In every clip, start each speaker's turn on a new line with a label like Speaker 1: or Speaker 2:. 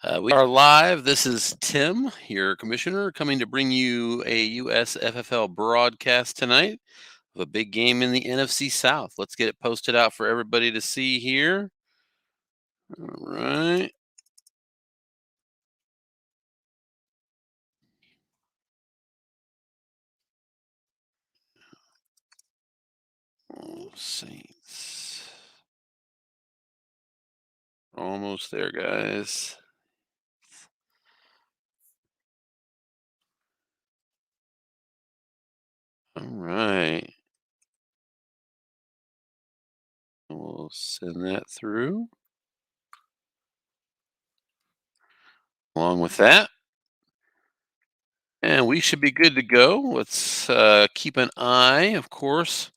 Speaker 1: We are live. This is Tim, your commissioner, coming to bring you a USFFL broadcast tonight of a big game in the NFC South. Let's get it posted out for everybody to see here. All right. Oh, Saints. Almost there, guys. All right. We'll send that through. Along with that. And we should be good to go. Let's keep an eye, of course,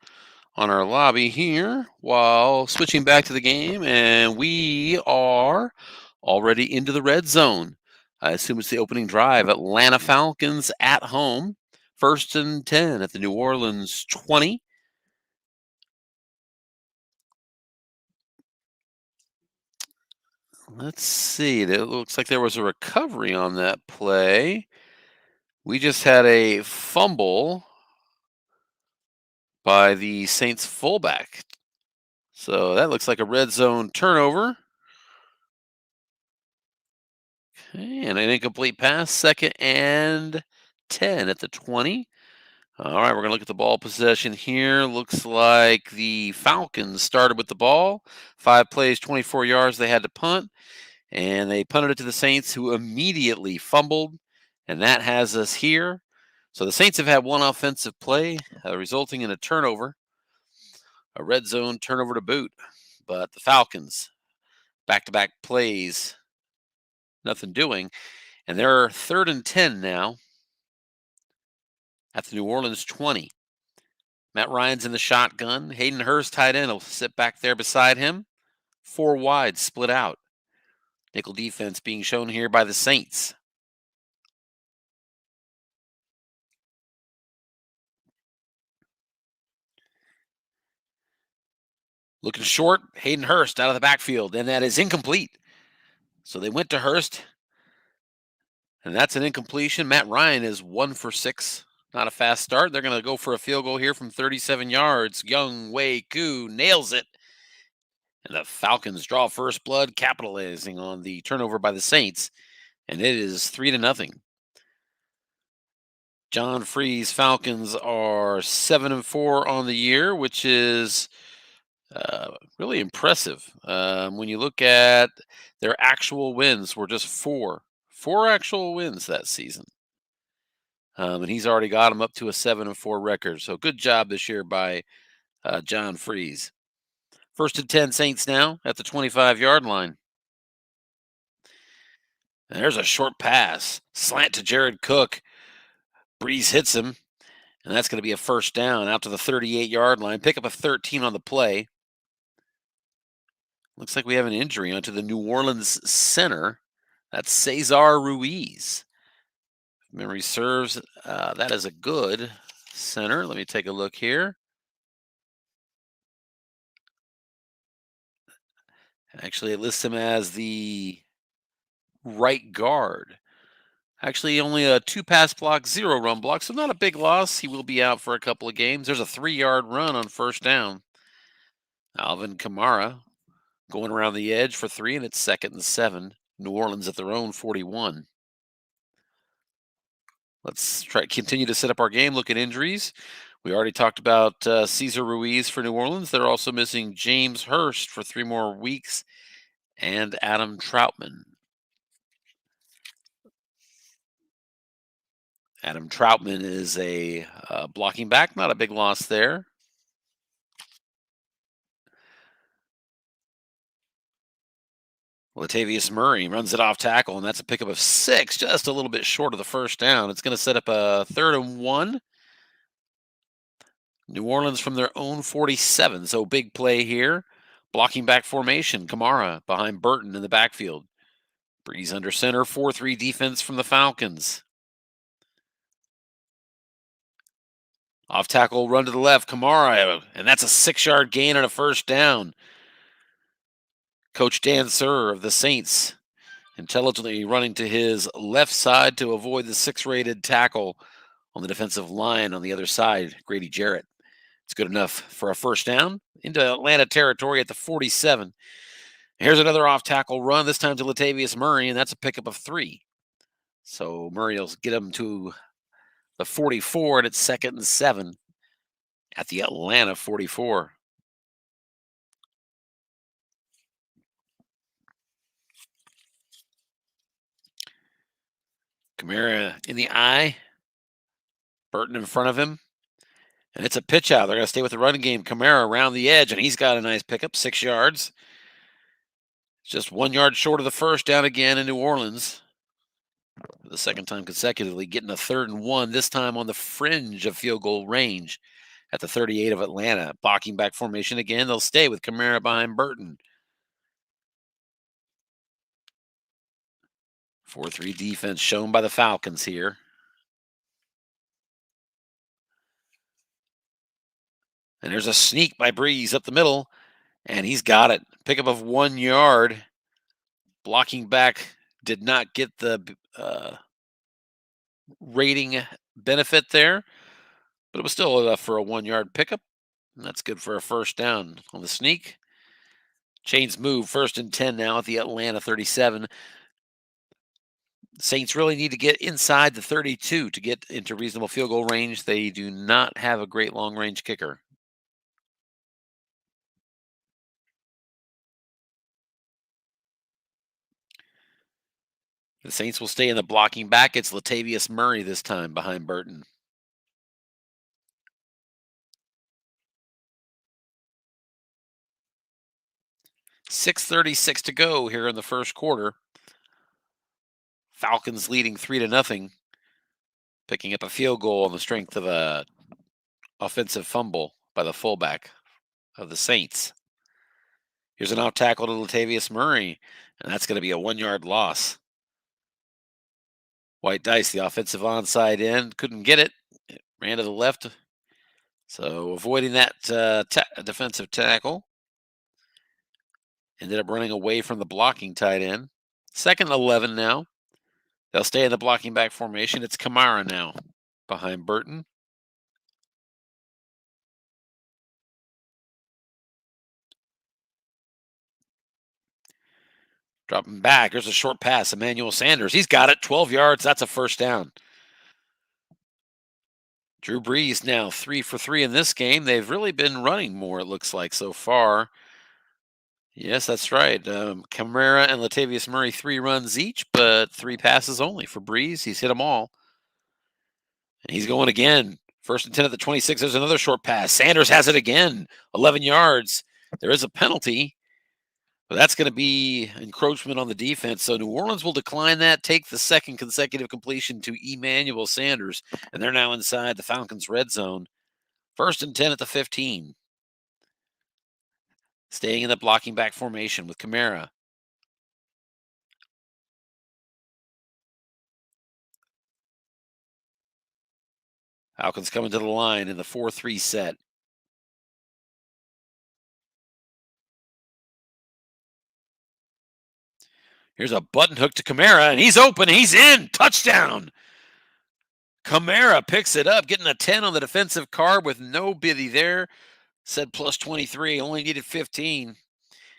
Speaker 1: on our lobby here while switching back to the game. And we are already into the red zone. I assume it's the opening drive. Atlanta Falcons at home. 1st and 10 at the New Orleans 20. Let's see. It looks like there was a recovery on that play. We just had a fumble by the Saints fullback. So that looks like a red zone turnover. Okay, and an incomplete pass, 2nd and 10 at the 20. All right, we're going to look at the ball possession here. Looks like the Falcons started with the ball. 5 plays, 24 yards. They had to punt, and they punted it to the Saints, who immediately fumbled, and that has us here. So the Saints have had one offensive play, resulting in a turnover, a red zone turnover to boot. But the Falcons, back-to-back plays, nothing doing. And they're 3rd and 10 now at the New Orleans 20. Matt Ryan's in the shotgun. Hayden Hurst, tight end, will sit back there beside him. 4 wide, split out. Nickel defense being shown here by the Saints. Looking short, Hayden Hurst out of the backfield, and that is incomplete. So they went to Hurst, and that's an incompletion. Matt Ryan is 1 for 6. Not a fast start. They're going to go for a field goal here from 37 yards. Young Wei Koo nails it. And the Falcons draw first blood, capitalizing on the turnover by the Saints. And it is 3-0. John Freeze Falcons are 7-4 on the year, which is really impressive. When you look at their actual wins, were just 4 actual wins that season. And he's already got them up to a 7-4 record. So good job this year by John Freeze. 1st and 10 Saints now at the 25-yard line. And there's a short pass. Slant to Jared Cook. Breeze hits him. And that's going to be a 1st down out to the 38-yard line. Pick up a 13 on the play. Looks like we have an injury onto the New Orleans center. That's Cesar Ruiz. If memory serves, that is a good center. Let me take a look here. Actually, it lists him as the right guard. Actually, only a 2 pass block, 0 run block, so not a big loss. He will be out for a couple of games. There's a 3-yard run on 1st down. Alvin Kamara going around the edge for 3, and it's 2nd and 7. New Orleans at their own 41. Let's continue to set up our game. Look at injuries. We already talked about Cesar Ruiz for New Orleans. They're also missing James Hurst for 3 more weeks and Adam Troutman. Adam Troutman is a blocking back. Not a big loss there. Latavius Murray runs it off tackle, and that's a pickup of 6, just a little bit short of the 1st down. It's going to set up a 3rd and 1. New Orleans from their own 47, so big play here. Blocking back formation, Kamara behind Burton in the backfield. Breeze under center, 4-3 defense from the Falcons. Off tackle, run to the left, Kamara, and that's a 6-yard gain on a 1st down. Coach Dan Surr of the Saints Intelligently running to his left side to avoid the 6 rated tackle on the defensive line on the other side, Grady Jarrett. It's good enough for a first down into Atlanta territory at the 47. Here's another off tackle run, this time to Latavius Murray, and that's a pickup of 3. So Murray will get him to the 44, and it's 2nd and 7 at the Atlanta 44. Kamara in the eye, Burton in front of him, and it's a pitch out. They're going to stay with the running game. Kamara around the edge, and he's got a nice pickup, 6 yards. Just 1 yard short of the first down again in New Orleans. For the second time consecutively, getting a 3rd and 1, this time on the fringe of field goal range at the 38 of Atlanta. Blocking back formation again. They'll stay with Kamara behind Burton. 4-3 defense shown by the Falcons here. And there's a sneak by Breeze up the middle, and he's got it. Pickup of 1 yard. Blocking back did not get the rating benefit there, but it was still enough for a 1 yard pickup. And that's good for a first down on the sneak. Chains move, 1st and 10 now at the Atlanta 37. Saints really need to get inside the 32 to get into reasonable field goal range. They do not have a great long range kicker. The Saints will stay in the blocking back. It's Latavius Murray this time behind Burton. .636 to go here in the first quarter. Falcons leading 3-0, picking up a field goal on the strength of a offensive fumble by the fullback of the Saints. Here's an out tackle to Latavius Murray, and that's going to be a 1 yard loss. White Dice, the offensive onside end, couldn't get it. It ran to the left. So avoiding that defensive tackle. Ended up running away from the blocking tight end. 2nd and 11 now. They'll stay in the blocking back formation. It's Kamara now behind Burton. Dropping back. There's a short pass. Emmanuel Sanders. He's got it. 12 yards. That's a first down. Drew Brees now 3 for 3 in this game. They've really been running more, it looks like, so far. Yes, that's right. Kamara and Latavius Murray 3 runs each, but 3 passes only for Brees. He's hit them all. And he's going again. 1st and 10 at the 26. There's another short pass. Sanders has it again. 11 yards. There is a penalty, but that's going to be encroachment on the defense. So New Orleans will decline that, take the 2nd consecutive completion to Emmanuel Sanders, and they're now inside the Falcons' red zone. 1st and 10 at the 15. Staying in the blocking back formation with Kamara. Falcons coming to the line in the 4-3 set. Here's a button hook to Kamara, and he's open. He's in. Touchdown. Kamara picks it up, getting a 10 on the defensive card with no biddy there. Said plus 23, only needed 15.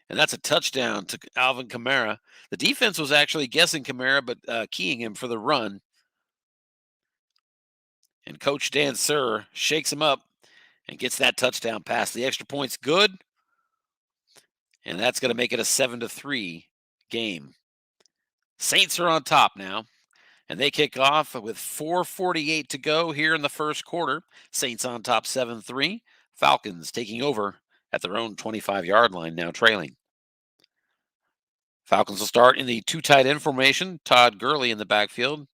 Speaker 1: And that's a touchdown to Alvin Kamara. The defense was actually guessing Kamara, but keying him for the run. And Coach Dan Sir shakes him up and gets that touchdown pass. The extra point's good. And that's going to make it a 7-3 game. Saints are on top now. And they kick off with 4:48 to go here in the first quarter. Saints on top 7-3. Falcons taking over at their own 25-yard line, now trailing. Falcons will start in the 2 tight end formation. Todd Gurley in the backfield.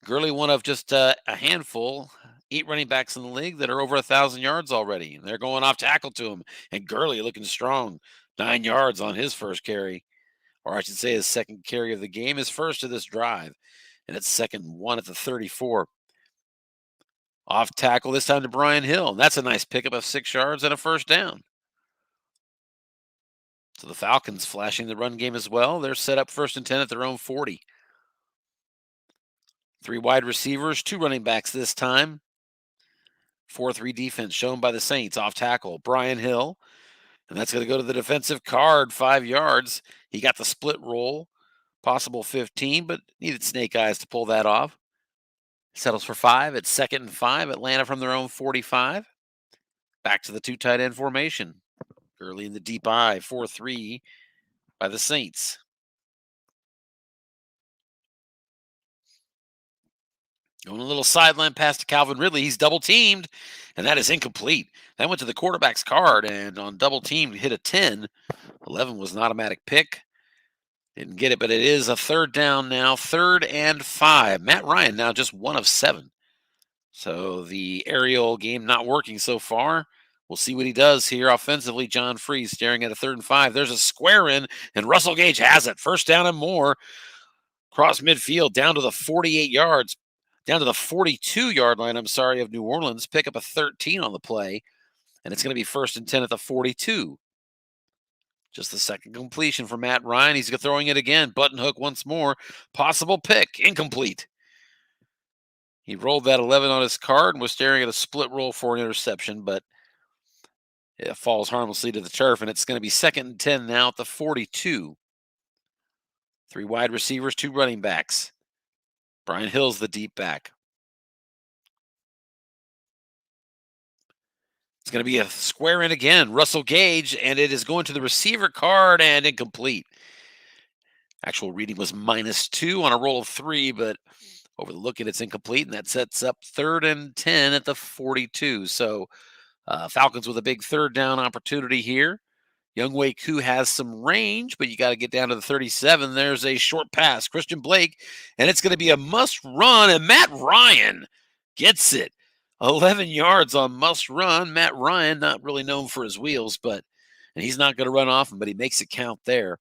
Speaker 1: Gurley, one of just a handful, 8 running backs in the league that are over 1,000 yards already. And they're going off tackle to him. And Gurley looking strong. 9 yards on his first carry. Or I should say his second carry of the game, his first of this drive. And it's 2nd and 1 at the 34. Off tackle this time to Brian Hill. And that's a nice pickup of 6 yards and a first down. So the Falcons flashing the run game as well. They're set up 1st and 10 at their own 40. 3 wide receivers, 2 running backs this time. 4-3 defense shown by the Saints. Off tackle, Brian Hill. And that's going to go to the defensive card, 5 yards. He got the split roll, possible 15, but needed snake eyes to pull that off. Settles for 5 at 2nd and 5. Atlanta from their own 45. Back to the 2 tight end formation. Early in the deep eye, 4-3 by the Saints. Going a little sideline pass to Calvin Ridley. He's double teamed, and that is incomplete. That went to the quarterback's card, and on double team, hit a 10. 11 was an automatic pick. Didn't get it, but it is a 3rd down now. 3rd and 5. Matt Ryan now just 1 of 7. So the aerial game not working so far. We'll see what he does here offensively. John Freeze staring at a 3rd and 5. There's a square in, and Russell Gage has it. 1st down and more. Cross midfield down to the 48 yards. Down to the 42-yard line, of New Orleans. Pick up a 13 on the play, and it's going to be 1st and 10 at the 42. Just the 2nd completion for Matt Ryan. He's throwing it again. Button hook once more. Possible pick. Incomplete. He rolled that 11 on his card and was staring at a split roll for an interception, but it falls harmlessly to the turf, and it's going to be 2nd and 10 now at the 42. 3 wide receivers, 2 running backs. Brian Hill's the deep back. It's going to be a square in again. Russell Gage, and it is going to the receiver card and incomplete. Actual reading was -2 on a roll of 3, but over the look at it's incomplete, and that sets up 3rd and 10 at the 42. So Falcons with a big 3rd down opportunity here. Younghoe Koo has some range, but you got to get down to the 37. There's a short pass, Christian Blake, and it's going to be a must run, and Matt Ryan gets it. 11 yards on must run. Matt Ryan, not really known for his wheels, and he's not going to run often, but he makes it count there.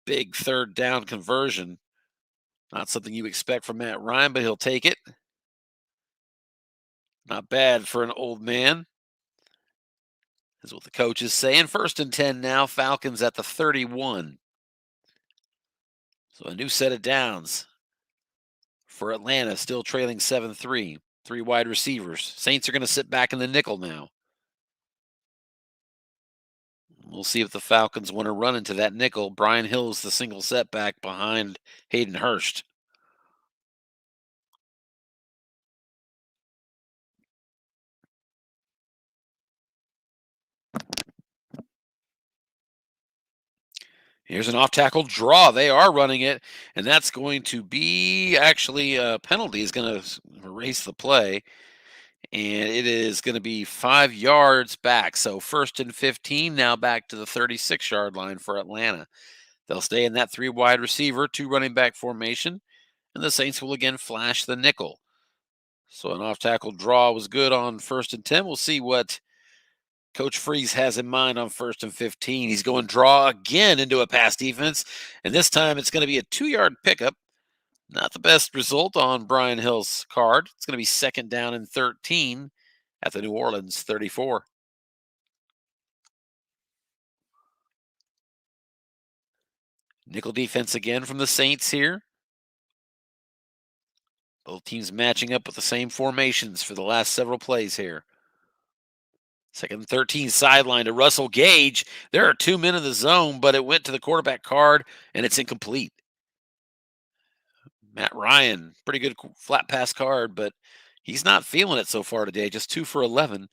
Speaker 1: Big 3rd down conversion. Not something you expect from Matt Ryan, but he'll take it. Not bad for an old man. Is what the coach is saying. 1st and 10 now. Falcons at the 31. So a new set of downs for Atlanta, still trailing 7-3. 3 wide receivers. Saints are going to sit back in the nickel now. We'll see if the Falcons want to run into that nickel. Brian Hill's the single setback behind Hayden Hurst. Here's an off-tackle draw. They are running it, and that's going to be actually a penalty is going to erase the play, and it is going to be 5 yards back. So 1st and 15, now back to the 36-yard line for Atlanta. They'll stay in that 3 wide receiver, 2 running back formation, and the Saints will again flash the nickel. So an off-tackle draw was good on 1st and 10. We'll see what Coach Freeze has in mind on 1st and 15. He's going draw again into a pass defense, and this time it's going to be a 2-yard pickup. Not the best result on Brian Hill's card. It's going to be 2nd down and 13 at the New Orleans 34. Nickel defense again from the Saints here. Both teams matching up with the same formations for the last several plays here. 2nd and 13, sideline to Russell Gage. There are 2 men in the zone, but it went to the quarterback card, and it's incomplete. Matt Ryan, pretty good flat pass card, but he's not feeling it so far today. Just 2 for 11.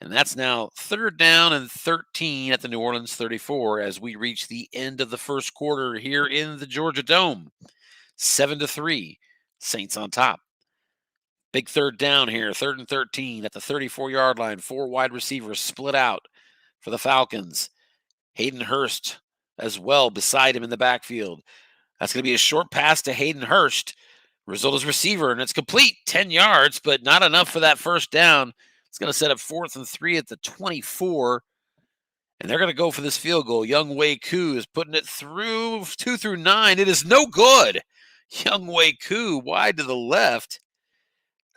Speaker 1: And that's now 3rd down and 13 at the New Orleans 34 as we reach the end of the 1st quarter here in the Georgia Dome. 7-3, Saints on top. Big 3rd down here, 3rd and 13 at the 34-yard line. 4 wide receivers split out for the Falcons. Hayden Hurst as well beside him in the backfield. That's going to be a short pass to Hayden Hurst. Result is receiver, and it's complete, 10 yards, but not enough for that 1st down. It's going to set up 4th and 3 at the 24, and they're going to go for this field goal. Younghoe Koo is putting it through 2 through 9. It is no good. Younghoe Koo wide to the left.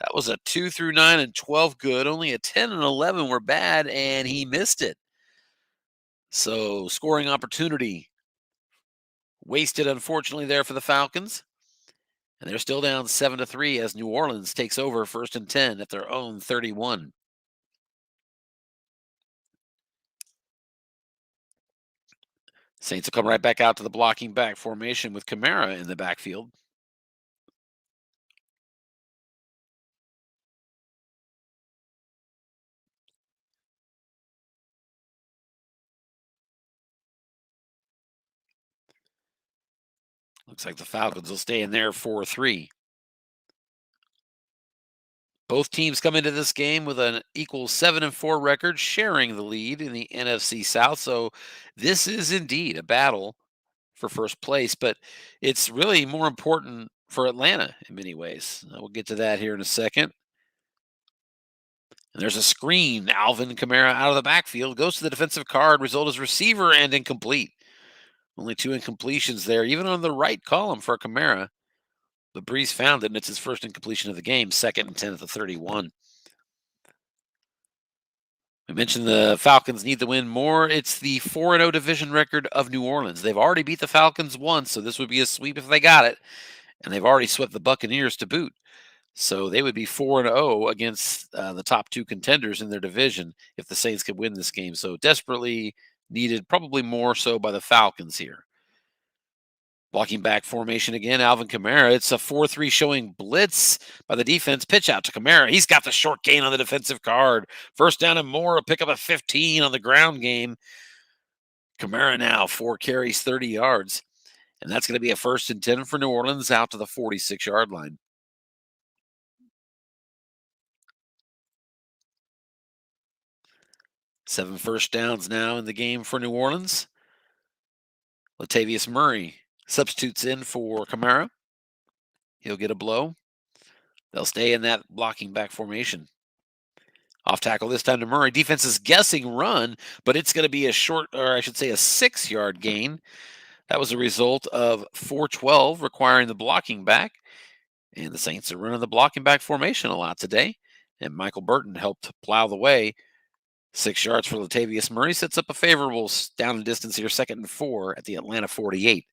Speaker 1: That was a 2 through 9 and 12 good. Only a 10 and 11 were bad, and he missed it. So, scoring opportunity wasted, unfortunately, there for the Falcons. And they're still down 7-3 as New Orleans takes over 1st and 10 at their own 31. Saints will come right back out to the blocking back formation with Kamara in the backfield. Looks like the Falcons will stay in there 4-3. Both teams come into this game with an equal 7-4 record, sharing the lead in the NFC South. So this is indeed a battle for first place, but it's really more important for Atlanta in many ways. We'll get to that here in a second. And there's a screen. Alvin Kamara out of the backfield goes to the defensive card. Result is receiver and incomplete. Only 2 incompletions there, even on the right column for Kamara. But Breeze found it, and it's his first incompletion of the game, 2nd and 10 at the 31. We mentioned the Falcons need to win more. It's the 4-0 division record of New Orleans. They've already beat the Falcons once, so this would be a sweep if they got it. And they've already swept the Buccaneers to boot. So they would be 4-0 against the top 2 contenders in their division if the Saints could win this game. So desperately needed, probably more so by the Falcons here. Blocking back formation again, Alvin Kamara. It's a 4-3 showing blitz by the defense. Pitch out to Kamara. He's got the short gain on the defensive card. First down and more, a pick up a 15 on the ground game. Kamara now 4 carries, 30 yards. And that's going to be a 1st and 10 for New Orleans out to the 46-yard line. 7 first downs now in the game for New Orleans. Latavius Murray substitutes in for Kamara. He'll get a blow. They'll stay in that blocking back formation. Off tackle this time to Murray. Defense is guessing run, but it's going to be a short, or I should say a 6-yard gain. That was a result of 4-12 requiring the blocking back. And the Saints are running the blocking back formation a lot today. And Michael Burton helped plow the way. 6 yards for Latavius Murray sets up a favorable down and distance here, 2nd and 4 at the Atlanta 48.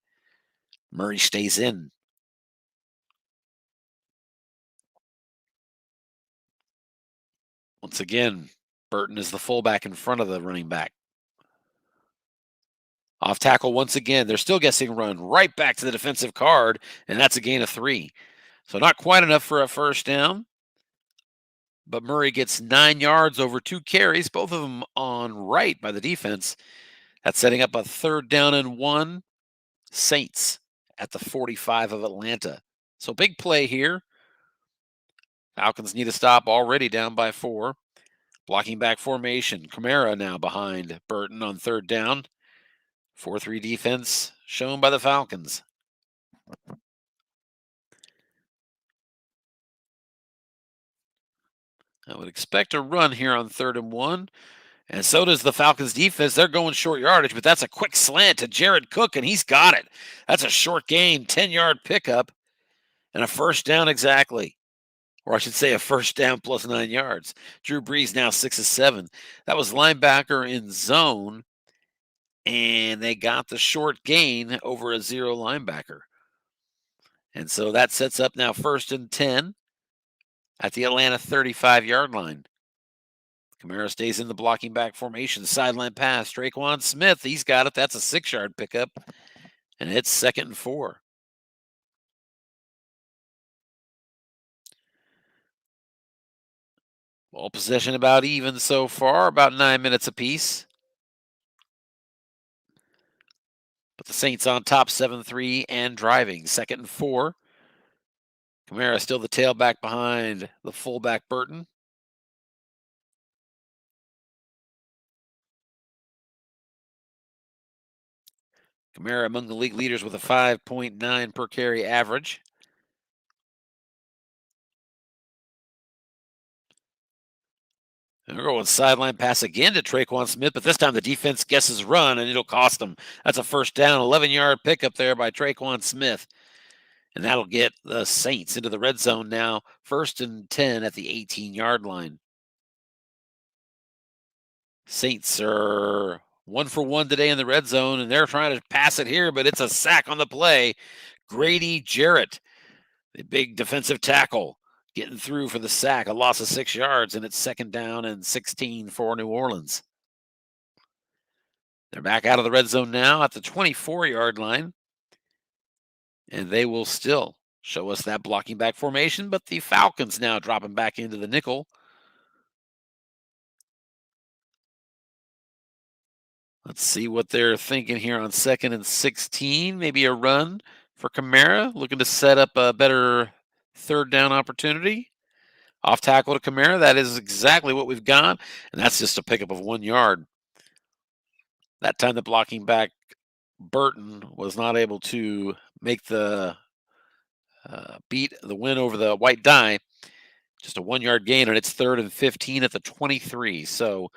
Speaker 1: Murray stays in. Once again, Burton is the fullback in front of the running back. Off tackle once again. They're still guessing run right back to the defensive card, and that's a gain of 3. So not quite enough for a first down. But Murray gets 9 yards over 2 carries, both of them on right by the defense. That's setting up a 3rd down and 1. Saints at the 45 of Atlanta. So big play here. Falcons need a stop, already down by 4. Blocking back formation. Kamara now behind Burton on 3rd down. 4-3 defense shown by the Falcons. I would expect a run here on 3rd and 1. And so does the Falcons defense. They're going short yardage, but that's a quick slant to Jared Cook, and he's got it. That's a short gain, 10-yard pickup, and a first down exactly. Or I should say a first down plus 9 yards. Drew Brees now 6 of 7. That was linebacker in zone, and they got the short gain over a 0 linebacker. And so that sets up now 1st and 10 at the Atlanta 35-yard line. Kamara stays in the blocking back formation. Sideline pass. Traquan Smith, he's got it. That's a 6-yard pickup. And it's 2nd and 4. Ball possession about even so far, about 9 minutes apiece. But the Saints on top 7-3 and driving. 2nd and 4. Kamara still the tailback behind the fullback Burton. Kamara among the league leaders with a 5.9 per carry average. And we're going sideline pass again to Traquan Smith, but this time the defense guesses run, and it'll cost them. That's a first down, 11-yard pickup there by Traquan Smith. And that'll get the Saints into the red zone now, 1st and 10 at the 18-yard line. Saints are 1 for 1 today in the red zone, and they're trying to pass it here, but it's a sack on the play. Grady Jarrett, the big defensive tackle, getting through for the sack, a loss of 6 yards, and it's 2nd down and 16 for New Orleans. They're back out of the red zone now at the 24-yard line, and they will still show us that blocking back formation, but the Falcons now dropping back into the nickel. Let's see what they're thinking here on 2nd and 16. Maybe a run for Kamara, looking to set up a better 3rd down opportunity. Off tackle to Kamara. That is exactly what we've got, and that's just a pickup of 1 yard. That time the blocking back Burton was not able to make the beat the win over the white die. Just a 1 yard gain, and it's 3rd and 15 at the 23. So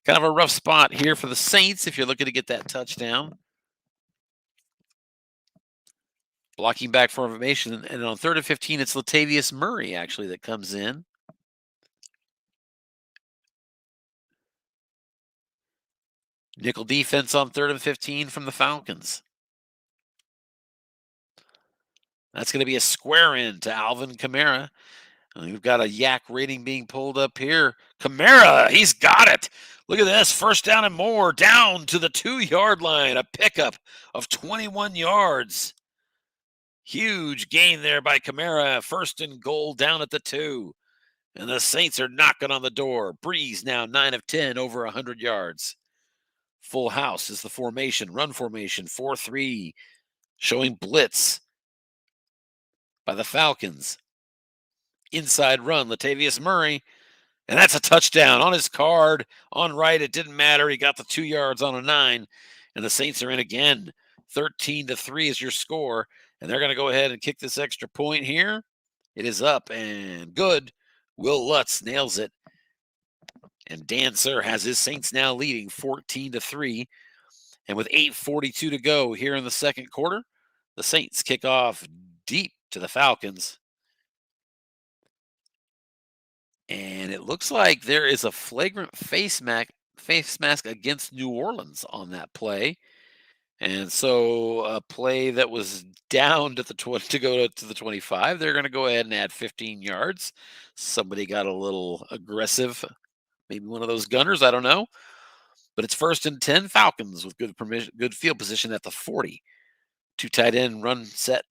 Speaker 1: kind of a rough spot here for the Saints if you're looking to get that touchdown. Blocking back formation, and on 3rd and 15, it's Latavius Murray actually that comes in. Nickel defense on 3rd and 15 from the Falcons. That's going to be a square in to Alvin Kamara. We've got a yak rating being pulled up here. Kamara, he's got it. Look at this, 1st down and more, down to the 2-yard line, a pickup of 21 yards. Huge gain there by Kamara, 1st and goal down at the 2. And the Saints are knocking on the door. Breeze now 9 of 10, over 100 yards. Full house is the formation, run formation, 4-3, showing blitz by the Falcons. Inside run, Latavius Murray, and that's a touchdown on his card. On right, it didn't matter. He got the 2 yards on a 9, and the Saints are in again. 13-3 is your score, and they're going to go ahead and kick this extra point here. It is up and good. Will Lutz nails it, and Dan Sir has his Saints now leading 14-3. And with 8:42 to go here in the 2nd quarter, the Saints kick off deep to the Falcons. And it looks like there is a flagrant face mask against New Orleans on that play. And so a play that was down to the to go to the 25, they're going to go ahead and add 15 yards. Somebody got a little aggressive, maybe one of those gunners, I don't know. But it's 1st and 10 Falcons with good field position at the 40. 2 tight end run set.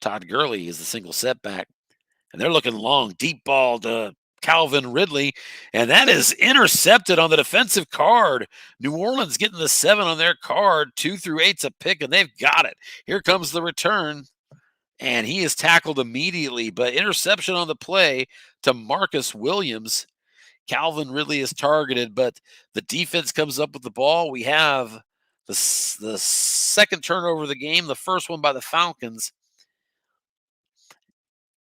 Speaker 1: Todd Gurley is the single setback. And they're looking long, deep ball to Calvin Ridley, and that is intercepted on the defensive card. New Orleans getting the 7 on their card. 2 through 8's a pick, and they've got it. Here comes the return, and he is tackled immediately, but interception on the play to Marcus Williams. Calvin Ridley is targeted, but the defense comes up with the ball. We have the 2nd turnover of the game, the 1st one by the Falcons,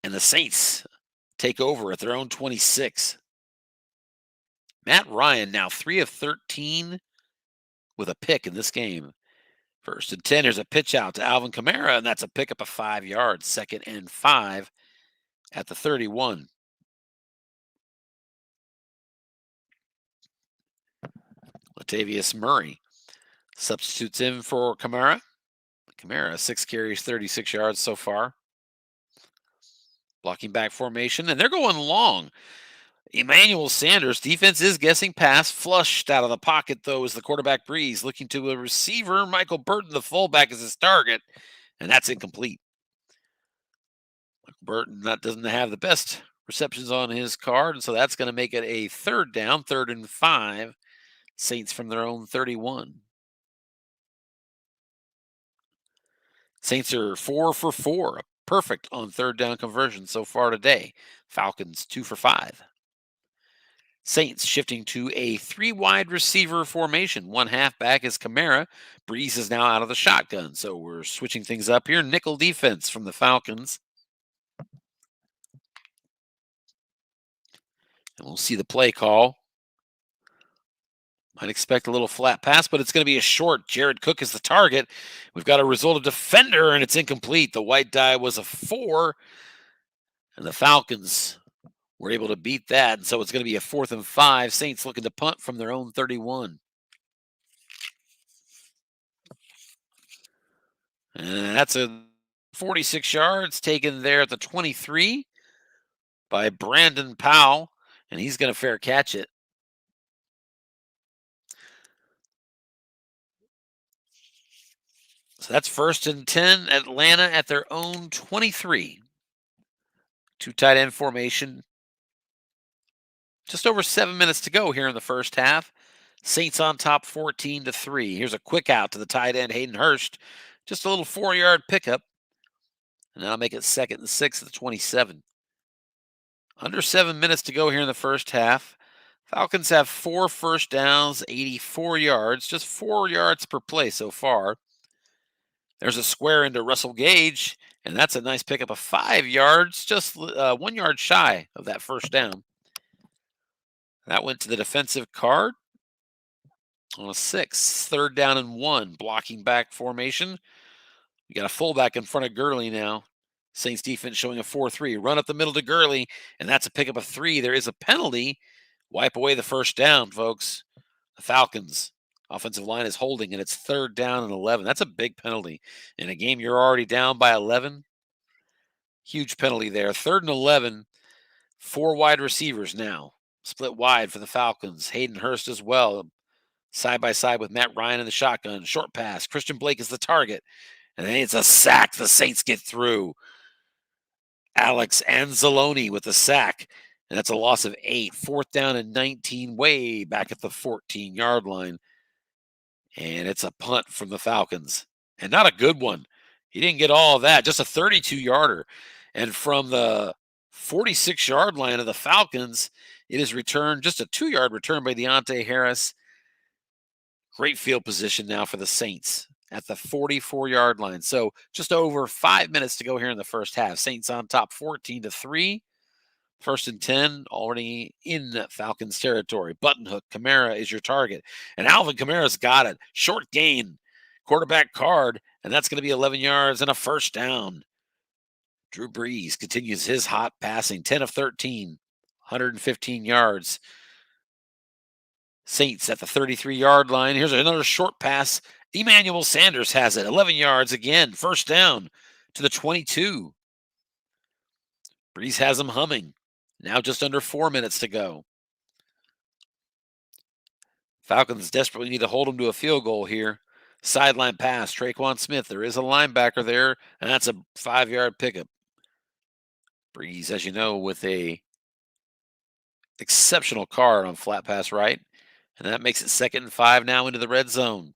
Speaker 1: and the Saints take over at their own 26. Matt Ryan now 3 of 13 with a pick in this game. 1st and 10, there's a pitch out to Alvin Kamara, and that's a pickup of 5 yards. 2nd and 5 at the 31. Latavius Murray substitutes in for Kamara. Kamara, 6 carries, 36 yards so far. Blocking back formation, and they're going long. Emmanuel Sanders, defense is guessing pass, flushed out of the pocket, though, is the quarterback Breeze, looking to a receiver. Michael Burton, the fullback, is his target, and that's incomplete. Michael Burton doesn't have the best receptions on his card, and so that's going to make it a 3rd down, 3rd and 5. Saints from their own 31. Saints are 4 for 4, perfect on 3rd down conversion so far today. Falcons 2 for 5. Saints shifting to a 3 wide receiver formation. 1 halfback is Kamara. Breeze is now out of the shotgun, so we're switching things up here. Nickel defense from the Falcons. And we'll see the play call. Might expect a little flat pass, but it's going to be a short. Jared Cook is the target. We've got a result of defender, and it's incomplete. The white die was a 4, and the Falcons were able to beat that. And so it's going to be a 4th and 5. Saints looking to punt from their own 31. And that's a 46 yards taken there at the 23 by Brandon Powell, and he's going to fair catch it. So that's 1st and 10, Atlanta at their own 23. Two tight end formation. Just over 7 minutes to go here in the first half. Saints on top 14-3. Here's a quick out to the tight end, Hayden Hurst. Just a little 4-yard pickup. And that'll make it 2nd and 6 at the 27. Under 7 minutes to go here in the first half. Falcons have 4 first downs, 84 yards, just 4 yards per play so far. There's a square into Russell Gage, and that's a nice pickup of 5 yards, just 1 yard shy of that first down. That went to the defensive card on a 6, 3rd down and 1, blocking back formation. We got a fullback in front of Gurley now. Saints defense showing a 4-3. Run up the middle to Gurley, and that's a pickup of 3. There is a penalty. Wipe away the first down, folks. The Falcons offensive line is holding, and it's 3rd down and 11. That's a big penalty. In a game you're already down by 11. Huge penalty there. 3rd and 11. 4 wide receivers now. Split wide for the Falcons. Hayden Hurst as well. Side by side with Matt Ryan in the shotgun. Short pass. Christian Blake is the target. And then it's a sack. The Saints get through. Alex Anzalone with the sack. And that's a loss of 8. 4th down and 19, way back at the 14-yard line. And it's a punt from the Falcons. And not a good one. He didn't get all of that. Just a 32-yarder. And from the 46-yard line of the Falcons, it is returned, just a 2-yard return by Deontay Harris. Great field position now for the Saints at the 44-yard line. So just over 5 minutes to go here in the first half. Saints on top 14-3. 1st and 10, already in Falcons territory. Button hook, Kamara is your target. And Alvin Kamara's got it. Short gain, quarterback card, and that's going to be 11 yards and a first down. Drew Brees continues his hot passing, 10 of 13, 115 yards. Saints at the 33-yard line. Here's another short pass. Emmanuel Sanders has it, 11 yards again, first down to the 22. Brees has him humming. Now just under 4 minutes to go. Falcons desperately need to hold him to a field goal here. Sideline pass, Traquan Smith. There is a linebacker there, and that's a 5-yard pickup. Brees, as you know, with a exceptional card on flat pass right, and that makes it 2nd and 5 now into the red zone.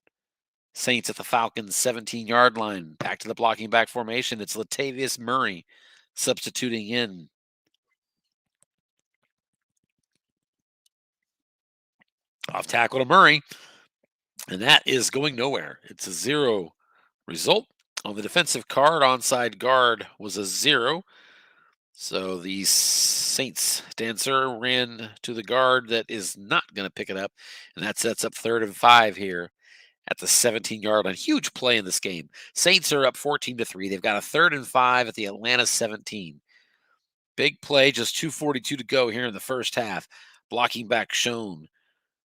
Speaker 1: Saints at the Falcons 17-yard line. Back to the blocking back formation. It's Latavius Murray substituting in. Off tackle to Murray, and that is going nowhere. It's a 0 result. On the defensive card, onside guard was a 0. So the Saints dancer ran to the guard that is not going to pick it up, and that sets up 3rd and 5 here at the 17-yard line. Huge play in this game. Saints are up 14-3. They've got a 3rd and 5 at the Atlanta 17. Big play, just 2:42 to go here in the first half. Blocking back shown.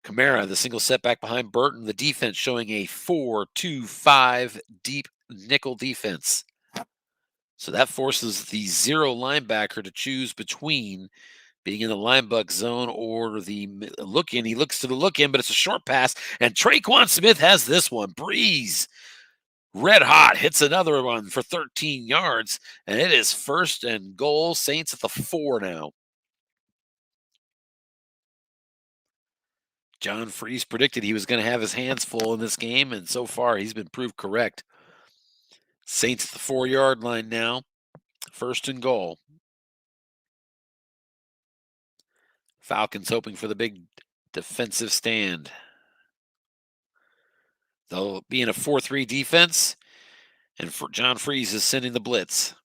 Speaker 1: Kamara, the single setback behind Burton. The defense showing a 4-2-5 deep nickel defense. So that forces the 0 linebacker to choose between being in the linebacker zone or the look-in. He looks to the look-in, but it's a short pass. And Traquan Smith has this one. Breeze, red hot, hits another one for 13 yards. And it is 1st and goal. Saints at the 4 now. John Freese predicted he was going to have his hands full in this game, and so far he's been proved correct. Saints at the 4-yard line now. 1st and goal. Falcons hoping for the big defensive stand. They'll be in a 4-3 defense, and John Freese is sending the blitz.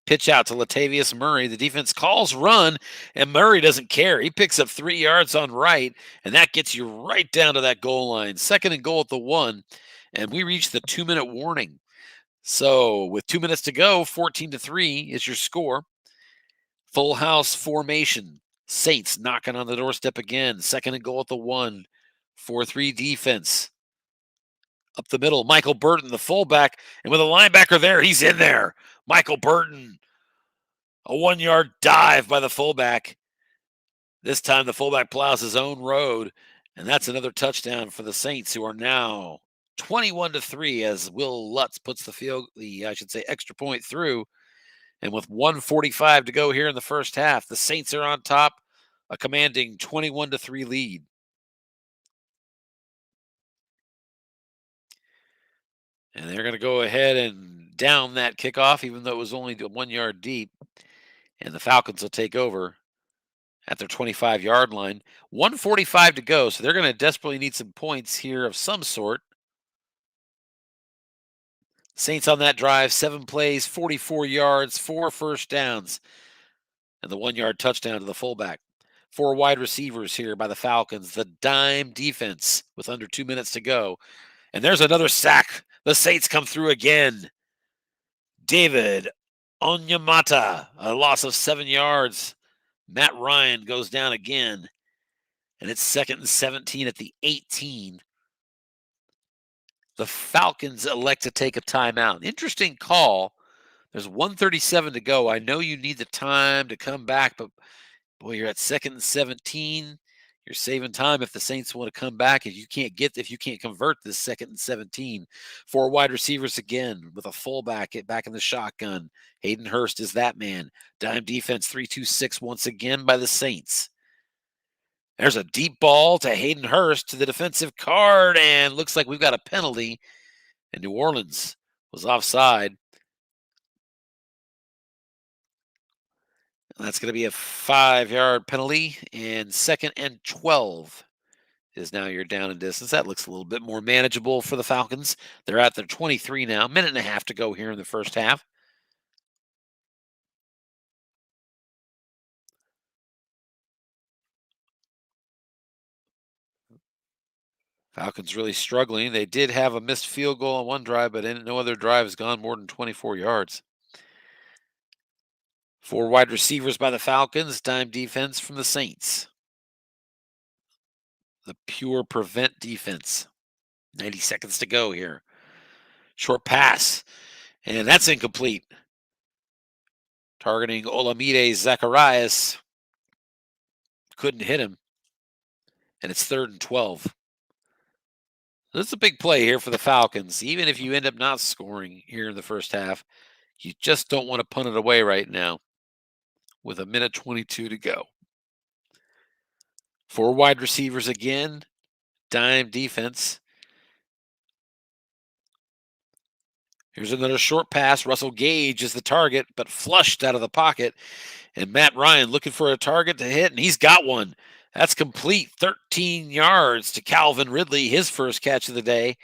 Speaker 1: Pitch out to Latavius Murray. The defense calls run, and Murray doesn't care. He picks up 3 yards on right, and that gets you right down to that goal line. 2nd and goal at the 1, and we reach the 2-minute warning. So with 2 minutes to go, 14-3 is your score. Full house formation. Saints knocking on the doorstep again. 2nd and goal at the 1. 4-3 defense. Up the middle, Michael Burton, the fullback, and with a linebacker there, he's in there. Michael Burton, a 1-yard dive by the fullback. This time the fullback plows his own road, and that's another touchdown for the Saints, who are now 21-3 as Will Lutz puts the extra point through. And with 1:45 to go here in the first half, the Saints are on top, a commanding 21-3 lead. And they're going to go ahead and down that kickoff, even though it was only 1 yard deep. And the Falcons will take over at their 25-yard line. 1:45 to go, so they're going to desperately need some points here of some sort. Saints on that drive, 7 plays, 44 yards, 4 first downs, and the 1-yard touchdown to the fullback. 4 wide receivers here by the Falcons. The dime defense with under 2 minutes to go. And there's another sack. The Saints come through again. David Onyemata, a loss of 7 yards. Matt Ryan goes down again. And it's 2nd and 17 at the 18. The Falcons elect to take a timeout. Interesting call. There's 1:37 to go. I know you need the time to come back, but boy, you're at 2nd and 17. You're saving time if the Saints want to come back. If you can't convert this 2nd and 17. 4 wide receivers again with a fullback back in the shotgun. Hayden Hurst is that man. Dime defense 3-2-6 once again by the Saints. There's a deep ball to Hayden Hurst to the defensive card, and looks like we've got a penalty. And New Orleans was offside. That's going to be a 5-yard penalty, and 2nd and 12 is now your down and distance. That looks a little bit more manageable for the Falcons. They're at their 23 now. Minute and a half to go here in the first half. Falcons really struggling. They did have a missed field goal on one drive, but no other drive has gone more than 24 yards. 4 wide receivers by the Falcons. Dime defense from the Saints. The pure prevent defense. 90 seconds to go here. Short pass, and that's incomplete. Targeting Olamide Zacharias. Couldn't hit him. And it's 3rd and 12. This is a big play here for the Falcons. Even if you end up not scoring here in the first half, you just don't want to punt it away right now with 1:22 to go. 4 wide receivers again. Dime defense. Here's another short pass. Russell Gage is the target, but flushed out of the pocket. And Matt Ryan looking for a target to hit, and he's got one. That's complete. 13 yards to Calvin Ridley, his first catch of the day.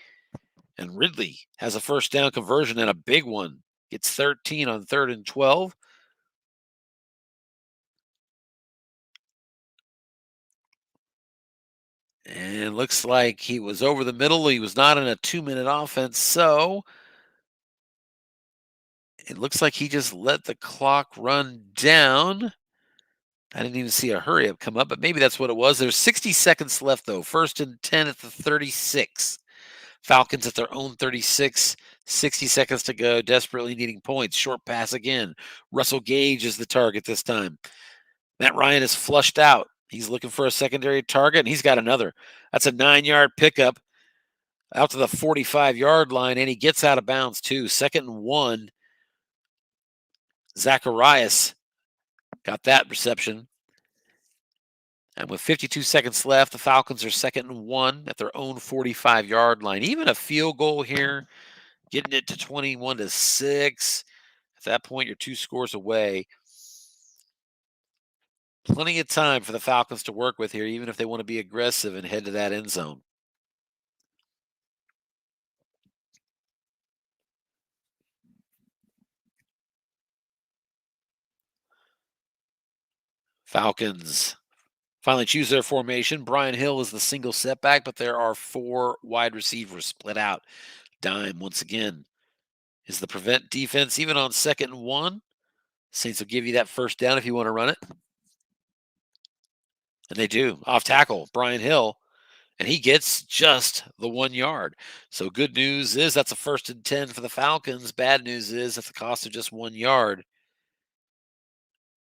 Speaker 1: And Ridley has a first down conversion and a big one. Gets 13 on 3rd and 12. And looks like he was over the middle. He was not in a 2-minute offense, so it looks like he just let the clock run down. I didn't even see a hurry up come up, but maybe that's what it was. There's 60 seconds left, though. 1st and 10 at the 36. Falcons at their own 36. 60 seconds to go. Desperately needing points. Short pass again. Russell Gage is the target this time. Matt Ryan is flushed out. He's looking for a secondary target, and he's got another. That's a 9-yard pickup out to the 45-yard line, and he gets out of bounds, too. 2nd and 1. Zacharias got that reception. And with 52 seconds left, the Falcons are 2nd and 1 at their own 45-yard line. Even a field goal here, getting it to 21-6. At that point, you're 2 scores away. Plenty of time for the Falcons to work with here, even if they want to be aggressive and head to that end zone. Falcons finally choose their formation. Brian Hill is the single setback, but there are 4 wide receivers split out. Dime, once again, is the prevent defense, even on 2nd and 1. Saints will give you that first down if you want to run it. And they do. Off tackle, Brian Hill. And he gets just the 1 yard. So good news is that's a 1st and 10 for the Falcons. Bad news is at the cost of just 1 yard,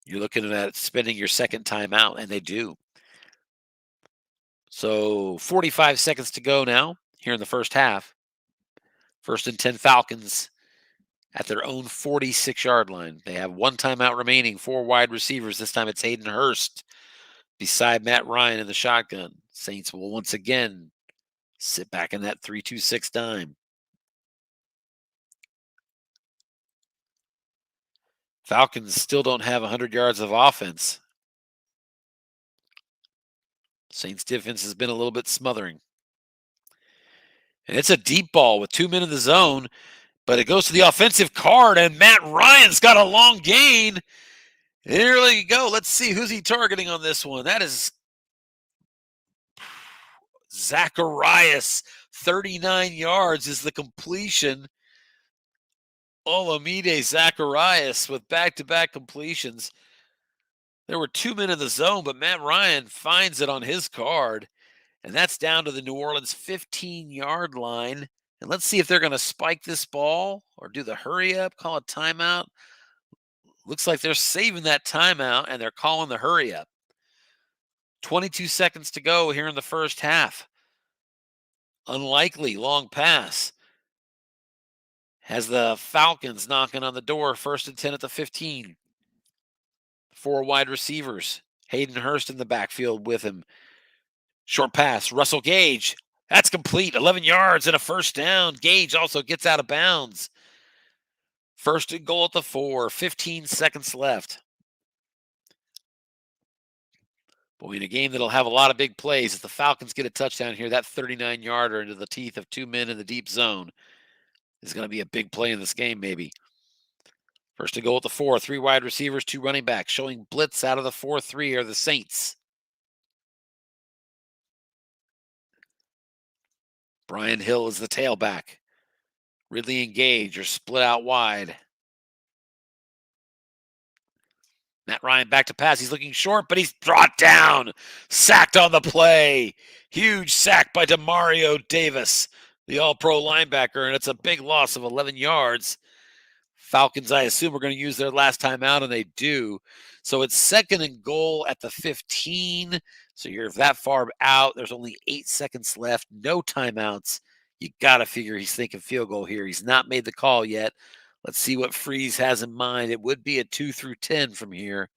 Speaker 1: you're looking at spending your second timeout, and they do. So 45 seconds to go now here in the first half. 1st and 10 Falcons at their own 46-yard line. They have 1 timeout remaining, 4 wide receivers. This time it's Hayden Hurst beside Matt Ryan in the shotgun. Saints will once again sit back in that 3-2-6 dime. Falcons still don't have 100 yards of offense. Saints defense has been a little bit smothering. And it's a deep ball with 2 men in the zone, but it goes to the offensive card, and Matt Ryan's got a long gain. Here we go. Let's see who's he targeting on this one. That is Zacharias. 39 yards is the completion. Olamide Zacharias with back-to-back completions. There were 2 men in the zone, but Matt Ryan finds it on his card, and that's down to the New Orleans 15-yard line. And let's see if they're going to spike this ball or do the hurry up, call a timeout. Looks like they're saving that timeout, and they're calling the hurry up. 22 seconds to go here in the first half. Unlikely long pass. Has the Falcons knocking on the door. 1st and 10 at the 15. 4 wide receivers. Hayden Hurst in the backfield with him. Short pass. Russell Gage. That's complete. 11 yards and a first down. Gage also gets out of bounds. 1st and goal at the 4. 15 seconds left. Boy, in a game that'll have a lot of big plays, if the Falcons get a touchdown here, that 39-yarder into the teeth of 2 men in the deep zone is going to be a big play in this game, maybe. 1st and goal at the 4. 3 wide receivers, 2 running backs. Showing blitz out of the 4-3 are the Saints. Brian Hill is the tailback. Ridley and Gage are split out wide. Matt Ryan back to pass. He's looking short, but he's brought down. Sacked on the play. Huge sack by Demario Davis, the all-pro linebacker, and it's a big loss of 11 yards. Falcons, I assume, are going to use their last time out, and they do. So it's 2nd and goal at the 15. So you're that far out. There's only 8 seconds left. No timeouts. You got to figure he's thinking field goal here. He's not made the call yet. Let's see what Freeze has in mind. It would be a 2 through 10 from here.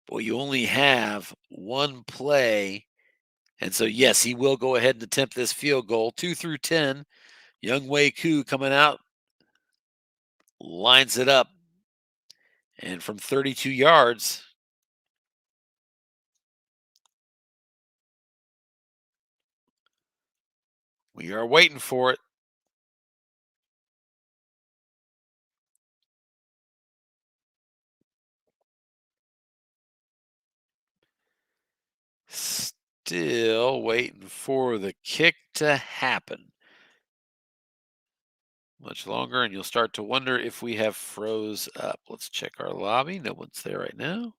Speaker 1: Boy, you only have 1 play. And so, yes, he will go ahead and attempt this field goal. 2 through 10. Young Wei Koo coming out. Lines it up. And from 32 yards, we are waiting for it. Still waiting for the kick to happen. Much longer, and you'll start to wonder if we have froze up. Let's check our lobby. No one's there right now.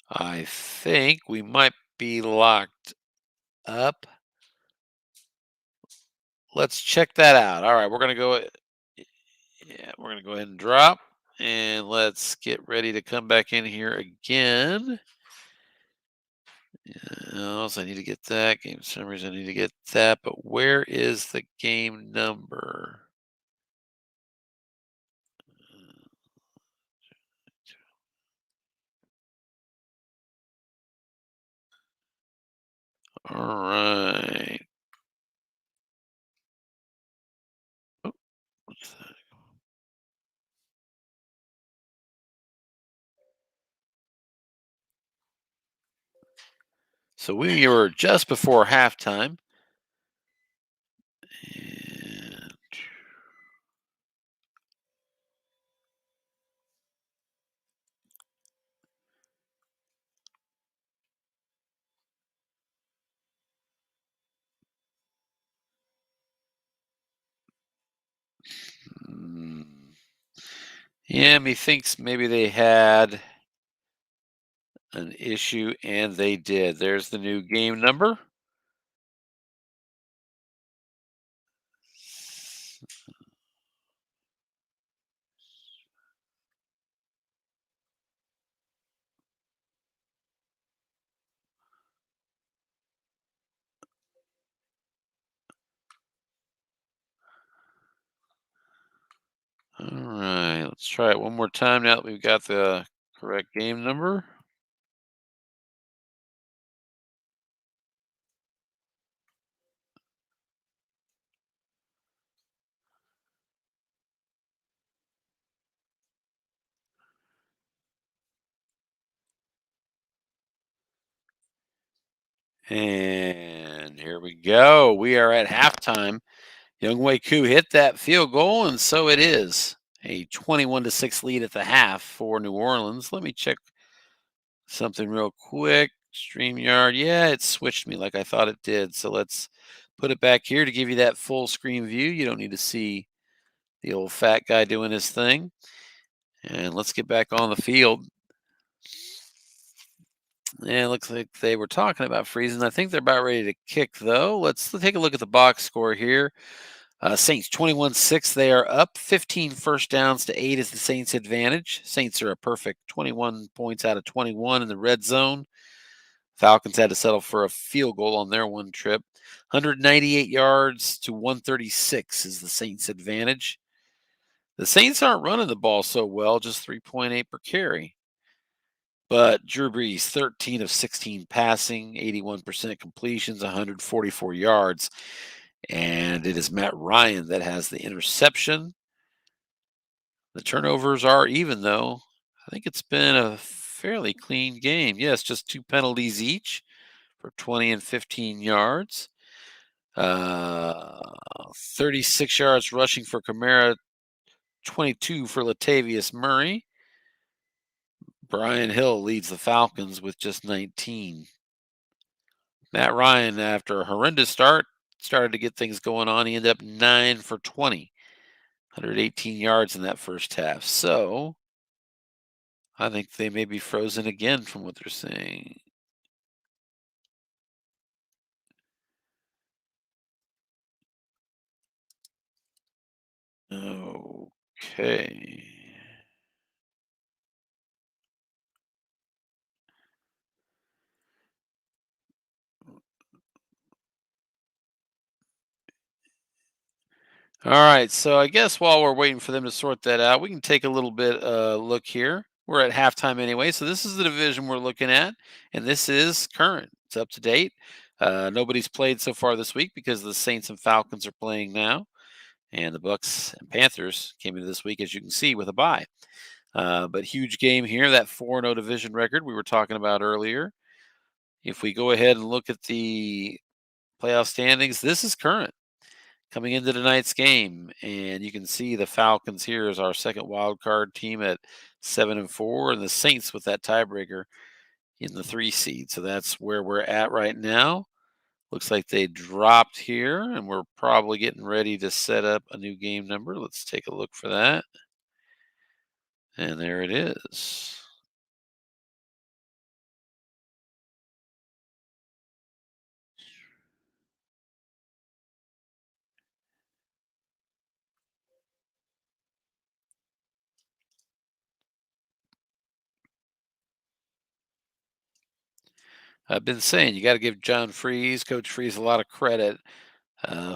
Speaker 1: I think we might be locked up. Let's check that out. All right, we're going to go. Yeah, we're going to go ahead and drop. And let's get ready to come back in here again. Also, I need to get that. Game summaries, I need to get that. But where is the game number? All right. Oh, what's that? So we were just before halftime. And Yeah, methinks maybe they had an issue, and they did. There's the new game number. All right, let's try it one more time now that we've got the correct game number. And here we go. We are at halftime. Young Wei Koo hit that field goal, and so it is a 21-6 lead at the half for New Orleans. Let me check something real quick. StreamYard, yeah, it switched me like I thought it did. So let's put it back here to give you that full screen view. You don't need to see the old fat guy doing his thing. And let's get back on the field. Yeah, it looks like they were talking about freezing. I think they're about ready to kick, though. Let's take a look at the box score here. Saints 21-6. They are up 15 first downs to 8 is the Saints' advantage. Saints are a perfect 21 points out of 21 in the red zone. Falcons had to settle for a field goal on their one trip. 198 yards to 136 is the Saints' advantage. The Saints aren't running the ball so well, just 3.8 per carry. But Drew Brees, 13 of 16 passing, 81% completions, 144 yards. And it is Matt Ryan that has the interception. The turnovers are even, though. I think it's been a fairly clean game. Yes, just 2 penalties each for 20 and 15 yards. 36 yards rushing for Kamara, 22 for Latavius Murray. Brian Hill leads the Falcons with just 19. Matt Ryan, after a horrendous start, started to get things going on. He ended up 9 for 20, 118 yards in that first half. So I think they may be frozen again from what they're saying. Okay. All right, so I guess while we're waiting for them to sort that out, we can take a little bit look here. We're at halftime anyway, so this is the division we're looking at, and this is current. It's up to date. Nobody's played so far this week because the Saints and Falcons are playing now, and the Bucks and Panthers came into this week, as you can see, with a bye. But huge game here, that 4-0 division record we were talking about earlier. If we go ahead and look at the playoff standings, this is current coming into tonight's game, and you can see the Falcons here as our second wild card team at 7-4, and the Saints with that tiebreaker in the 3 seed. So that's where we're at right now. Looks like they dropped here, and we're probably getting ready to set up a new game number. Let's take a look for that. And there it is. I've been saying you got to give John Freeze, Coach Freeze, a lot of credit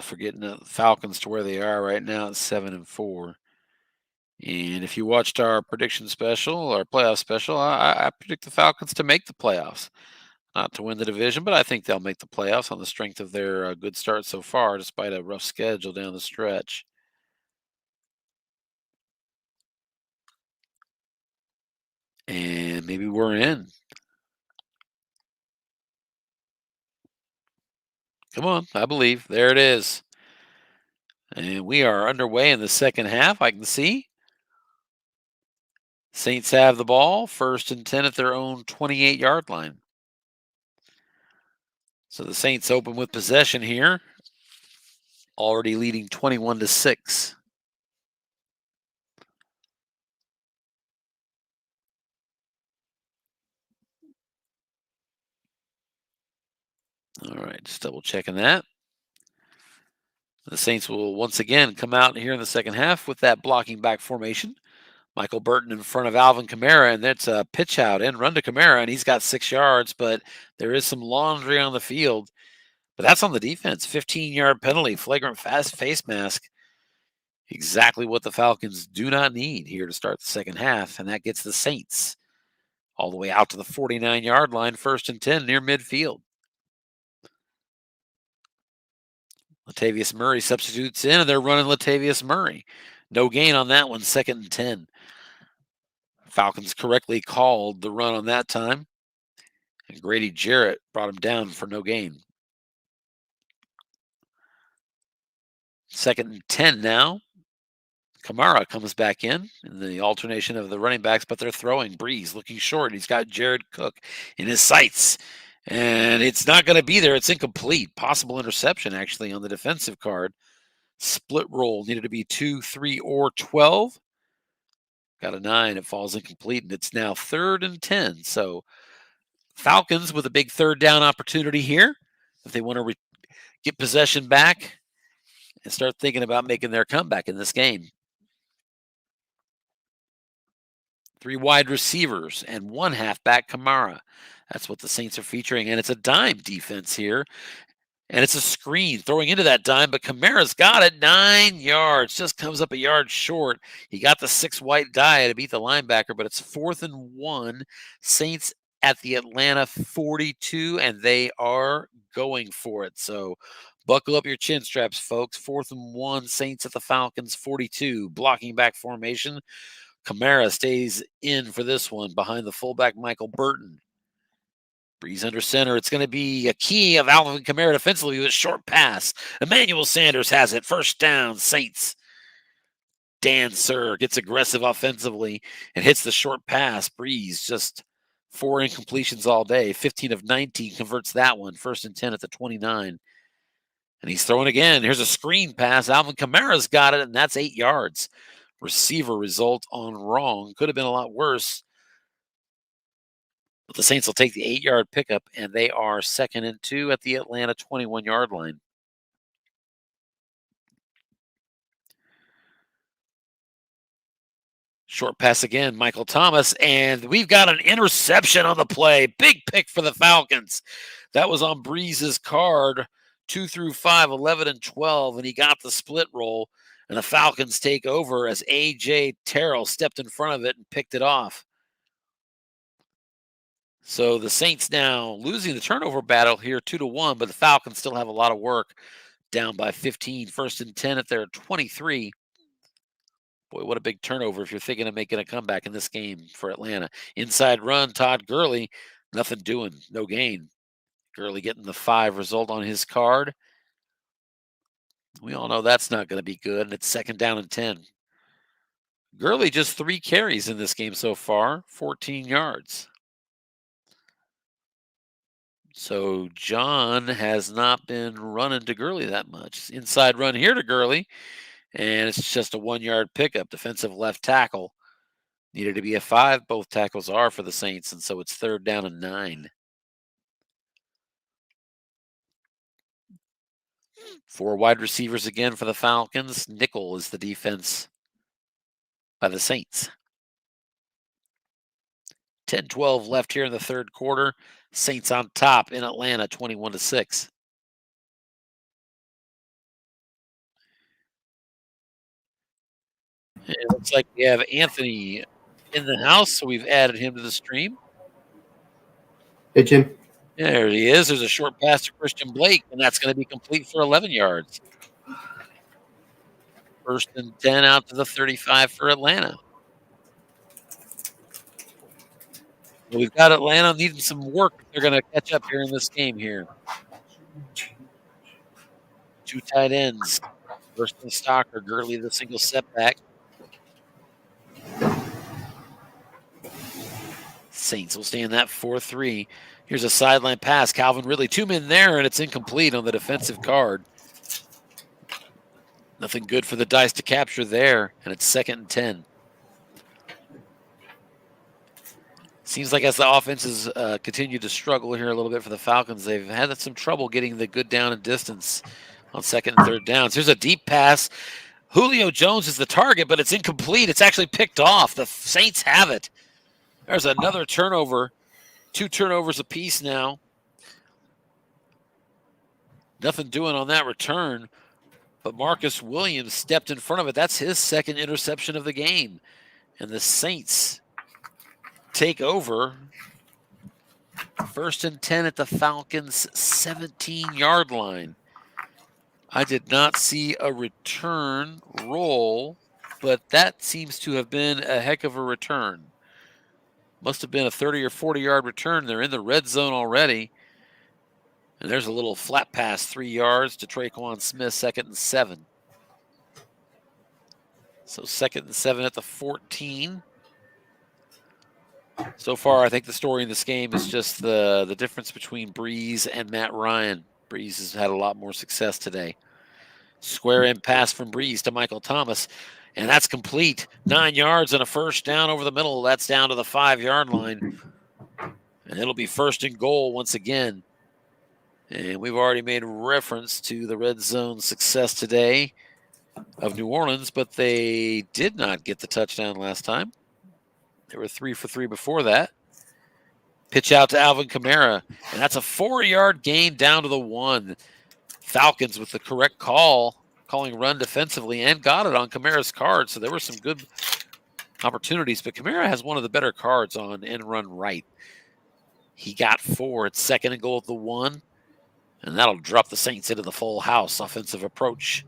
Speaker 1: for getting the Falcons to where they are right now at 7-4. And if you watched our prediction special, our playoff special, I predict the Falcons to make the playoffs, not to win the division, but I think they'll make the playoffs on the strength of their good start so far, despite a rough schedule down the stretch. And maybe we're in. Come on, I believe. There it is. And we are underway in the second half, I can see. Saints have the ball, 1st and 10 at their own 28-yard line. So the Saints open with possession here, already leading 21-6. All right, just double checking that. The Saints will once again come out here in the second half with that blocking back formation. Michael Burton in front of Alvin Kamara, and that's a pitch out and run to Kamara, and he's got 6 yards, but there is some laundry on the field. But that's on the defense. 15-yard penalty, flagrant fast face mask. Exactly what the Falcons do not need here to start the second half, and that gets the Saints all the way out to the 49-yard line, 1st and 10 near midfield. Latavius Murray substitutes in, and they're running Latavius Murray. No gain on that one, 2nd and 10. Falcons correctly called the run on that time, and Grady Jarrett brought him down for no gain. 2nd and 10 now. Kamara comes back in the alternation of the running backs, but they're throwing. Breeze looking short. He's got Jared Cook in his sights, and it's not going to be there. It's incomplete. Possible interception, actually, on the defensive card. Split roll needed to be 2, 3, or 12. Got a 9. It falls incomplete, and it's now 3rd and 10. So Falcons with a big 3rd down opportunity here. If they want to get possession back and start thinking about making their comeback in this game. 3 wide receivers and 1 halfback, Kamara. That's what the Saints are featuring, and it's a dime defense here. And it's a screen throwing into that dime, but Kamara's got it. 9 yards, just comes up a yard short. He got the 6 white die to beat the linebacker, but it's 4th and 1. Saints at the Atlanta 42, and they are going for it. So buckle up your chin straps, folks. 4th and 1, Saints at the Falcons 42. Blocking back formation. Kamara stays in for this one behind the fullback Michael Burton. Breeze under center. It's going to be a key of Alvin Kamara defensively with a short pass. Emmanuel Sanders has it. 1st down, Saints. Dan Sir gets aggressive offensively and hits the short pass. Breeze just 4 incompletions all day. 15 of 19 converts that one. 1st and 10 at the 29. And he's throwing again. Here's a screen pass. Alvin Kamara's got it, and that's 8 yards. Receiver result on wrong. Could have been a lot worse. But the Saints will take the 8-yard pickup, and they are 2nd and 2 at the Atlanta 21-yard line. Short pass again, Michael Thomas, and we've got an interception on the play. Big pick for the Falcons. That was on Breeze's card, 2 through 5, 11 and 12, and he got the split roll, and the Falcons take over as A.J. Terrell stepped in front of it and picked it off. So the Saints now losing the turnover battle here 2-1, but the Falcons still have a lot of work, down by 15, 1st and 10 at their 23. Boy, what a big turnover if you're thinking of making a comeback in this game for Atlanta. Inside run, Todd Gurley, nothing doing, no gain. Gurley getting the 5 result on his card. We all know that's not going to be good, and it's 2nd down and 10. Gurley just 3 carries in this game so far, 14 yards. So John has not been running to Gurley that much. Inside run here to Gurley, and it's just a 1-yard pickup. Defensive left tackle. Needed to be a 5. Both tackles are for the Saints, and so it's 3rd down and 9. 4 wide receivers again for the Falcons. Nickel is the defense by the Saints. 10-12 left here in the 3rd quarter. Saints on top in Atlanta, 21-6. It looks like we have Anthony in the house, so we've added him to the stream.
Speaker 2: Hey, Jim.
Speaker 1: There he is. There's a short pass to Christian Blake, and that's going to be complete for 11 yards. 1st and 10 out to the 35 for Atlanta. We've got Atlanta needing some work. They're going to catch up here in this game here. 2 tight ends. 1st and Stalker, Gurley the single setback. Saints will stay in that 4-3. Here's a sideline pass. Calvin Ridley, 2 men there, and it's incomplete on the defensive card. Nothing good for the dice to capture there, and it's 2nd and 10. Seems like as the offenses continue to struggle here a little bit for the Falcons, they've had some trouble getting the good down and distance on second and third downs. Here's a deep pass. Julio Jones is the target, but it's incomplete. It's actually picked off. The Saints have it. There's another turnover. 2 turnovers apiece now. Nothing doing on that return, but Marcus Williams stepped in front of it. That's his second interception of the game. And the Saints take over. 1st and 10 at the Falcons' 17-yard line. I did not see a return roll, but that seems to have been a heck of a return. Must have been a 30 or 40-yard return. They're in the red zone already. And there's a little flat pass, 3 yards to Traquan Smith, 2nd and 7. So 2nd and 7 at the 14. So far, I think the story in this game is just the difference between Breeze and Matt Ryan. Breeze has had a lot more success today. Square in pass from Breeze to Michael Thomas, and that's complete. 9 yards and a first down over the middle. That's down to the 5-yard line. And it'll be 1st and goal once again. And we've already made reference to the red zone success today of New Orleans, but they did not get the touchdown last time. They were 3 for 3 before that. Pitch out to Alvin Kamara, and that's a 4-yard gain down to the 1. Falcons with the correct call, calling run defensively, and got it on Kamara's card, so there were some good opportunities, but Kamara has one of the better cards on end run right. He got 4. It's 2nd and goal at the 1, and that'll drop the Saints into the full house offensive approach.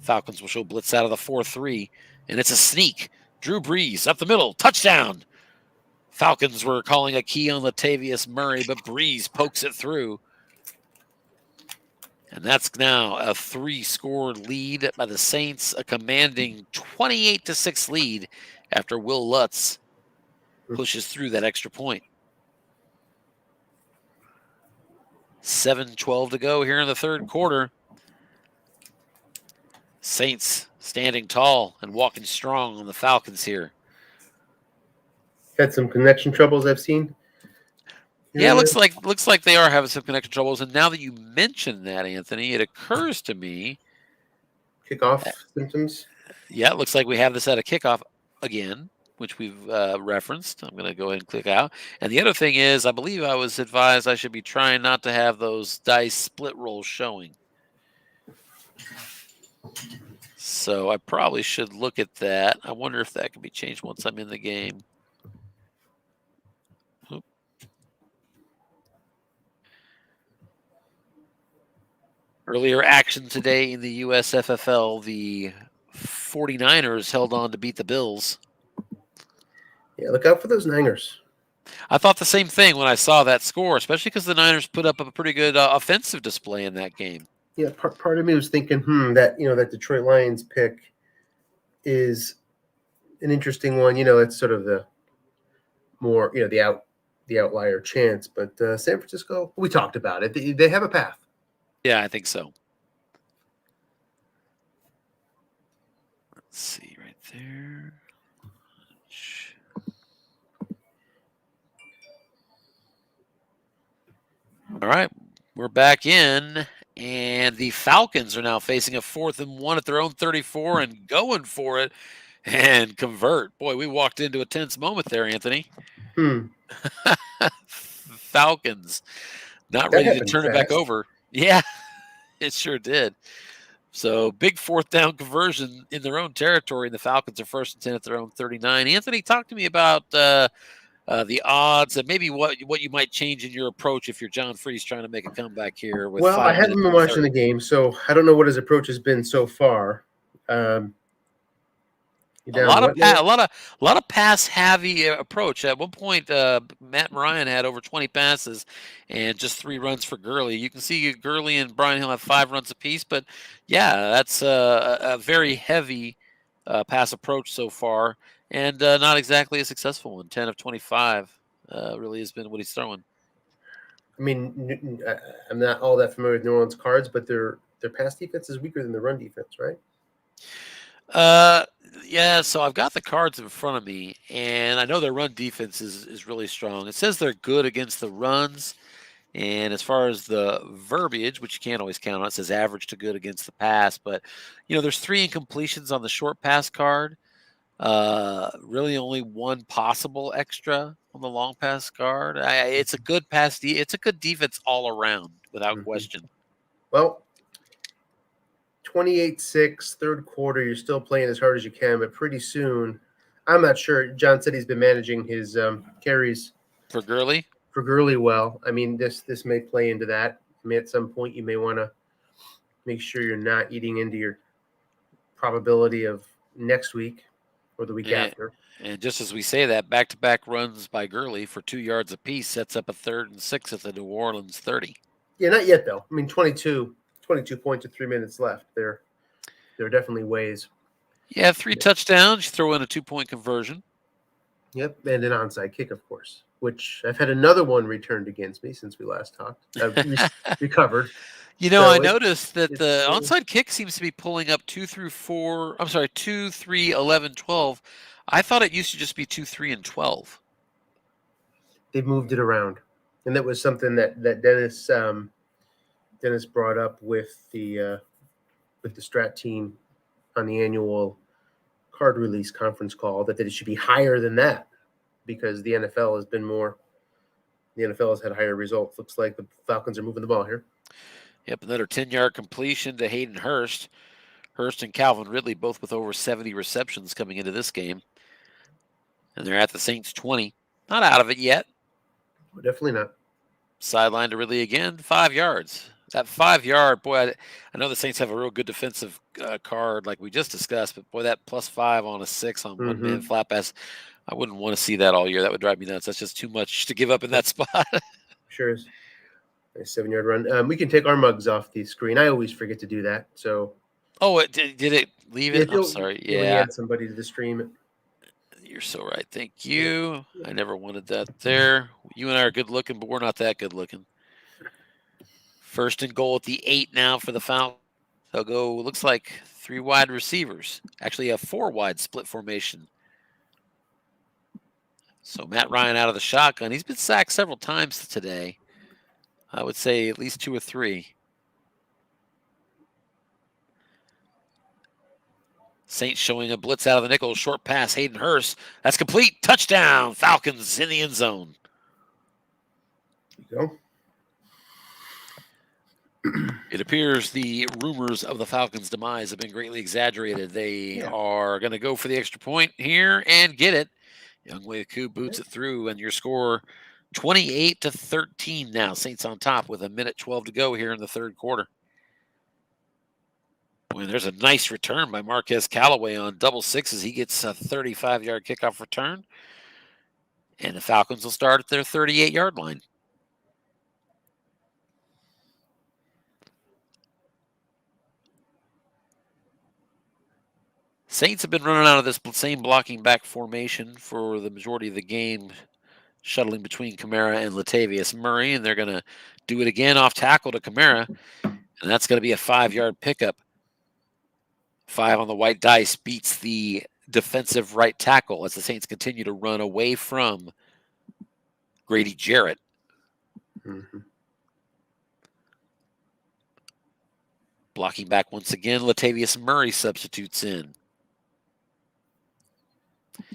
Speaker 1: Falcons will show blitz out of the 4-3, and it's a sneak. Drew Brees up the middle, touchdown. Falcons were calling a key on Latavius Murray, but Brees pokes it through. And that's now a 3-score lead by the Saints, a commanding 28-6 lead after Will Lutz pushes through that extra point. 7:12 to go here in the third quarter. Saints standing tall and walking strong on the Falcons here.
Speaker 2: Had some connection troubles I've seen.
Speaker 1: Yeah, looks like they are having some connection troubles. And now that you mention that, Anthony, it occurs to me.
Speaker 2: Kickoff symptoms.
Speaker 1: Yeah, it looks like we have this at a kickoff again, which we've referenced. I'm going to go ahead and click out. And the other thing is, I believe I was advised I should be trying not to have those dice split rolls showing. So I probably should look at that. I wonder if that can be changed once I'm in the game. Oop. Earlier action today in the USFFL, the 49ers held on to beat the Bills.
Speaker 2: Yeah, look out for those Niners.
Speaker 1: I thought the same thing when I saw that score, especially because the Niners put up a pretty good offensive display in that game.
Speaker 2: Yeah, part of me was thinking, that that Detroit Lions pick is an interesting one. It's sort of the more the outlier chance. But San Francisco, we talked about it. They have a path.
Speaker 1: Yeah, I think so. Let's see right there. All right, we're back in, and the Falcons are now facing a 4th and 1 at their own 34 and going for it and convert. Boy, we walked into a tense moment there, Anthony. Falcons not
Speaker 2: That
Speaker 1: ready to turn
Speaker 2: fast.
Speaker 1: it back over. Yeah, it sure did. So big 4th down conversion in their own territory, and the Falcons are 1st and 10 at their own 39. Anthony, talk to me about the odds and maybe what you might change in your approach if you're John Freeze trying to make a comeback here.
Speaker 2: Well, I haven't been watching the game, so I don't know what his approach has been so far.
Speaker 1: A lot of pass heavy approach. At one point, Matt Ryan had over 20 passes and just 3 runs for Gurley. You can see Gurley and Brian Hill have 5 runs apiece, but yeah, that's a very heavy pass approach so far, and not exactly a successful one. 10 of 25 really has been what he's throwing.
Speaker 2: I mean, I'm not all that familiar with New Orleans Cards, but their pass defense is weaker than the run defense, right?
Speaker 1: Yeah, so I've got the cards in front of me, and I know their run defense is really strong. It says they're good against the runs, and as far as the verbiage, which you can't always count on, it says average to good against the pass. But there's 3 incompletions on the short pass card. Really only 1 possible extra on the long pass card. It's a good it's a good defense all around, without question.
Speaker 2: Well, 28-6, third quarter, you're still playing as hard as you can, but pretty soon, I'm not sure. John said he's been managing his carries
Speaker 1: For Gurley?
Speaker 2: for Gurley well. I mean, this may play into that. I mean, at some point, you may want to make sure you're not eating into your probability of next week or the week after.
Speaker 1: And just as we say that, back-to-back runs by Gurley for 2 yards apiece sets up a 3rd and 6 at the New Orleans 30.
Speaker 2: Yeah, not yet, though. I mean, 22 points with 3 minutes left. There are definitely ways.
Speaker 1: Yeah, 3 touchdowns. You throw in a 2-point conversion.
Speaker 2: Yep, and an onside kick, of course, which I've had another one returned against me since we last talked. I've recovered.
Speaker 1: I noticed that the onside kick seems to be pulling up 2 through 4. I'm sorry, 2, 3, 11, 12. I thought it used to just be 2, 3, and 12.
Speaker 2: They've moved it around, and that was something that Dennis brought up with the strat team on the annual card release conference call, that it should be higher than that because the NFL has been more. The NFL has had higher results. Looks like the Falcons are moving the ball here.
Speaker 1: Yep, another 10-yard completion to Hayden Hurst. Hurst and Calvin Ridley both with over 70 receptions coming into this game. And they're at the Saints 20. Not out of it yet.
Speaker 2: Definitely not.
Speaker 1: Sideline to Ridley again, 5 yards. That 5-yard, boy, I know the Saints have a real good defensive card like we just discussed, but boy, that +5 on a 6 on one-man flat pass, I wouldn't want to see that all year. That would drive me nuts. That's just too much to give up in that spot.
Speaker 2: Sure is. Nice 7-yard run. We can take our mugs off the screen. I always forget to do that. So.
Speaker 1: Oh, did it leave it? I'm sorry. Yeah.
Speaker 2: Add somebody to the stream.
Speaker 1: You're so right. Thank you. I never wanted that there. You and I are good looking, but we're not that good looking. 1st and goal at the 8 now for the Falcons. They'll go, looks like 3 wide receivers. Actually, a 4 wide split formation. So Matt Ryan out of the shotgun. He's been sacked several times today. I would say at least 2 or 3. Saints showing a blitz out of the nickel. Short pass, Hayden Hurst. That's complete. Touchdown. Falcons in the end zone.
Speaker 2: There you
Speaker 1: go. It appears the rumors of the Falcons' demise have been greatly exaggerated. They are going to go for the extra point here and get it. Younghoe Koo boots it through, and your score 28-13 now. Saints on top with 1:12 to go here in the 3rd quarter. Boy, there's a nice return by Marquez Callaway on double sixes. He gets a 35-yard kickoff return. And the Falcons will start at their 38-yard line. Saints have been running out of this same blocking back formation for the majority of the game, shuttling between Kamara and Latavius Murray, and they're going to do it again off tackle to Kamara, and that's going to be a 5-yard pickup. 5 on the white dice beats the defensive right tackle as the Saints continue to run away from Grady Jarrett. Blocking back once again, Latavius Murray substitutes in.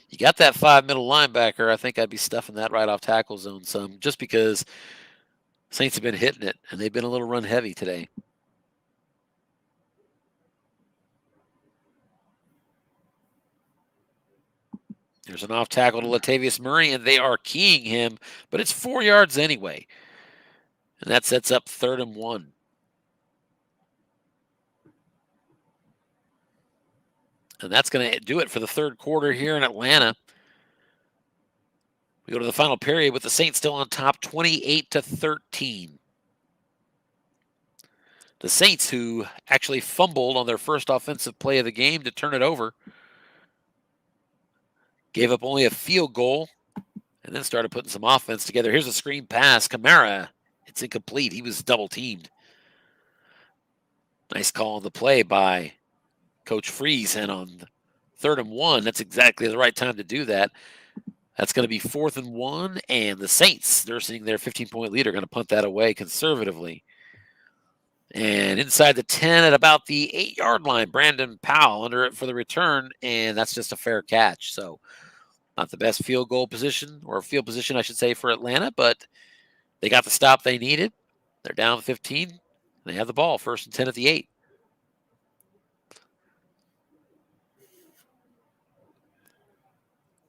Speaker 1: You got that 5 middle linebacker. I think I'd be stuffing that right off tackle zone some, just because Saints have been hitting it, and they've been a little run heavy today. There's an off tackle to Latavius Murray, and they are keying him, but it's 4 yards anyway. And that sets up 3rd and 1. And that's going to do it for the 3rd quarter here in Atlanta. We go to the final period with the Saints still on top, 28-13. The Saints, who actually fumbled on their first offensive play of the game to turn it over, gave up only a field goal and then started putting some offense together. Here's a screen pass. Kamara, it's incomplete. He was double teamed. Nice call on the play by Coach Freeze, and on 3rd and 1. That's exactly the right time to do that. That's going to be 4th and 1, and the Saints, nursing their 15-point lead, are going to punt that away conservatively. And inside the 10 at about the 8-yard line, Brandon Powell under it for the return, and that's just a fair catch. So not the best field goal position, or field position, I should say, for Atlanta, but they got the stop they needed. They're down 15. They have the ball, 1st and 10 at the 8.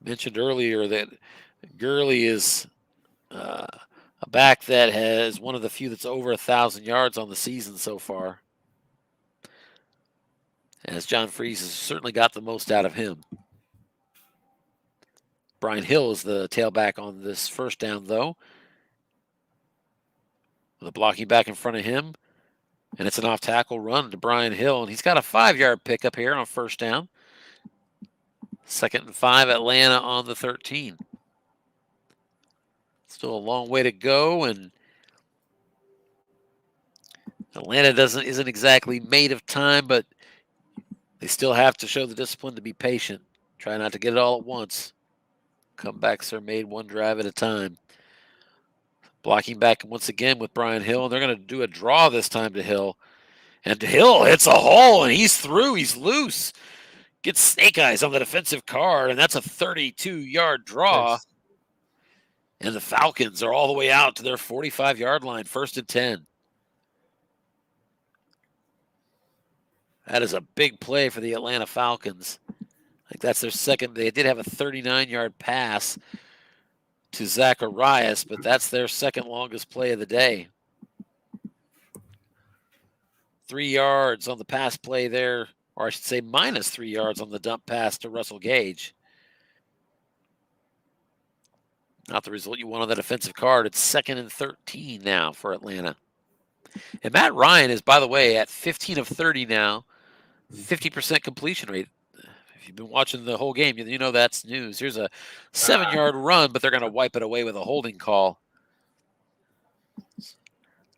Speaker 1: Mentioned earlier that Gurley is a back that has one of the few that's over 1,000 yards on the season so far, as John Freese has certainly got the most out of him. Brian Hill is the tailback on this 1st down, though. The blocking back in front of him, and it's an off-tackle run to Brian Hill, and he's got a 5-yard pickup here on 1st down. 2nd and 5, Atlanta on the 13. Still a long way to go, and Atlanta isn't exactly made of time, but they still have to show the discipline to be patient. Try not to get it all at once. Comebacks are made one drive at a time. Blocking back once again with Brian Hill, and they're going to do a draw this time to Hill. And Hill hits a hole, and he's through. He's loose. Gets snake eyes on the defensive card, and that's a 32-yard draw.
Speaker 2: Nice.
Speaker 1: And the Falcons are all the way out to their 45-yard line, 1st and 10. That is a big play for the Atlanta Falcons. I think that's their second. They did have a 39-yard pass to Zacharias, but that's their second longest play of the day. 3 yards on the pass play there, or I should say minus 3 yards on the dump pass to Russell Gage. Not the result you want on that offensive card. It's 2nd and 13 now for Atlanta. And Matt Ryan is, by the way, at 15 of 30 now, 50% completion rate. If you've been watching the whole game, you know that's news. Here's a 7-yard run, but they're going to wipe it away with a holding call.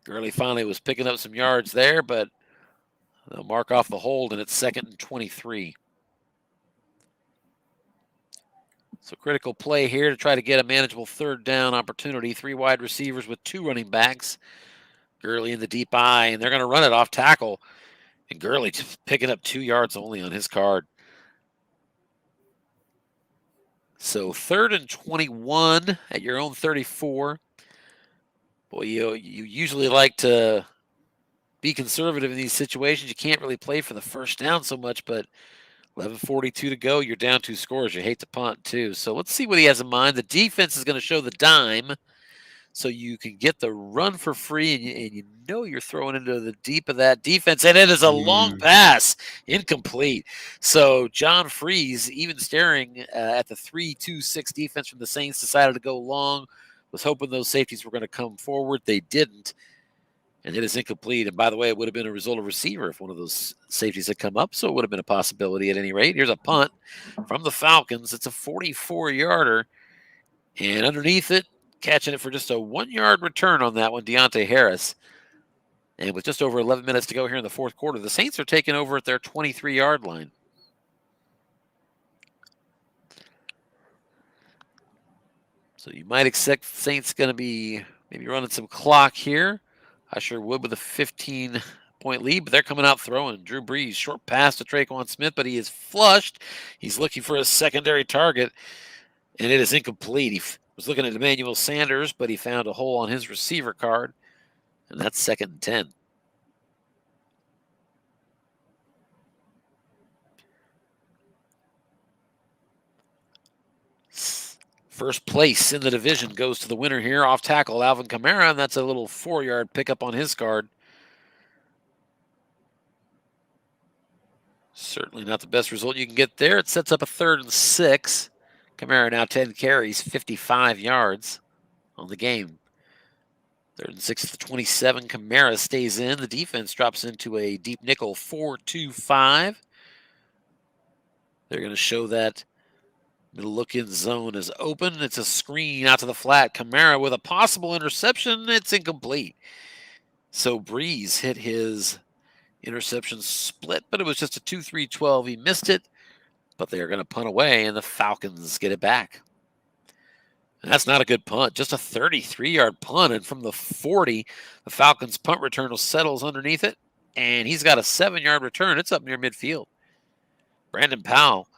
Speaker 1: Gurley finally was picking up some yards there, but they'll mark off the hold, and it's 2nd and 23. So critical play here to try to get a manageable 3rd down opportunity. 3 wide receivers with 2 running backs. Gurley in the deep eye, and they're going to run it off tackle. And Gurley just picking up 2 yards only on his card. So 3rd and 21 at your own 34. Boy, you usually like to be conservative in these situations. You can't really play for the 1st down so much, but 11:42 to go. You're down 2 scores. You hate to punt, too. So let's see what he has in mind. The defense is going to show the dime, so you can get the run for free, and you know you're throwing into the deep of that defense. And it is a long pass, incomplete. So John Freese, even staring at the 3-2-6 defense from the Saints, decided to go long. Was hoping those safeties were going to come forward. They didn't. And it is incomplete. And by the way, it would have been a result of receiver if one of those safeties had come up. So it would have been a possibility at any rate. Here's a punt from the Falcons. It's a 44-yarder. And underneath it, catching it for just a 1-yard return on that one, Deontay Harris. And with just over 11 minutes to go here in the 4th quarter, the Saints are taking over at their 23-yard line. So you might expect Saints going to be maybe running some clock here. I sure would with a 15-point lead, but they're coming out throwing. Drew Brees, short pass to Traquan Smith, but he is flushed. He's looking for a secondary target, and it is incomplete. He was looking at Emmanuel Sanders, but he found a hole on his receiver card, and that's 2nd and 10. First place in the division goes to the winner here, off tackle Alvin Kamara, and that's a little 4-yard pickup on his card. Certainly not the best result you can get there. It sets up a 3rd and 6. Kamara now 10 carries, 55 yards on the game. 3rd and 6 to 27. Kamara stays in. The defense drops into a deep nickel 4-2-5. They're going to show that the look-in zone is open. It's a screen out to the flat. Kamara with a possible interception. It's incomplete. So Brees hit his interception split, but it was just a 2-3-12. He missed it, but they're going to punt away, and the Falcons get it back. And that's not a good punt, just a 33-yard punt. And from the 40, the Falcons' punt return settles underneath it, and he's got a 7-yard return. It's up near midfield. Brandon Powell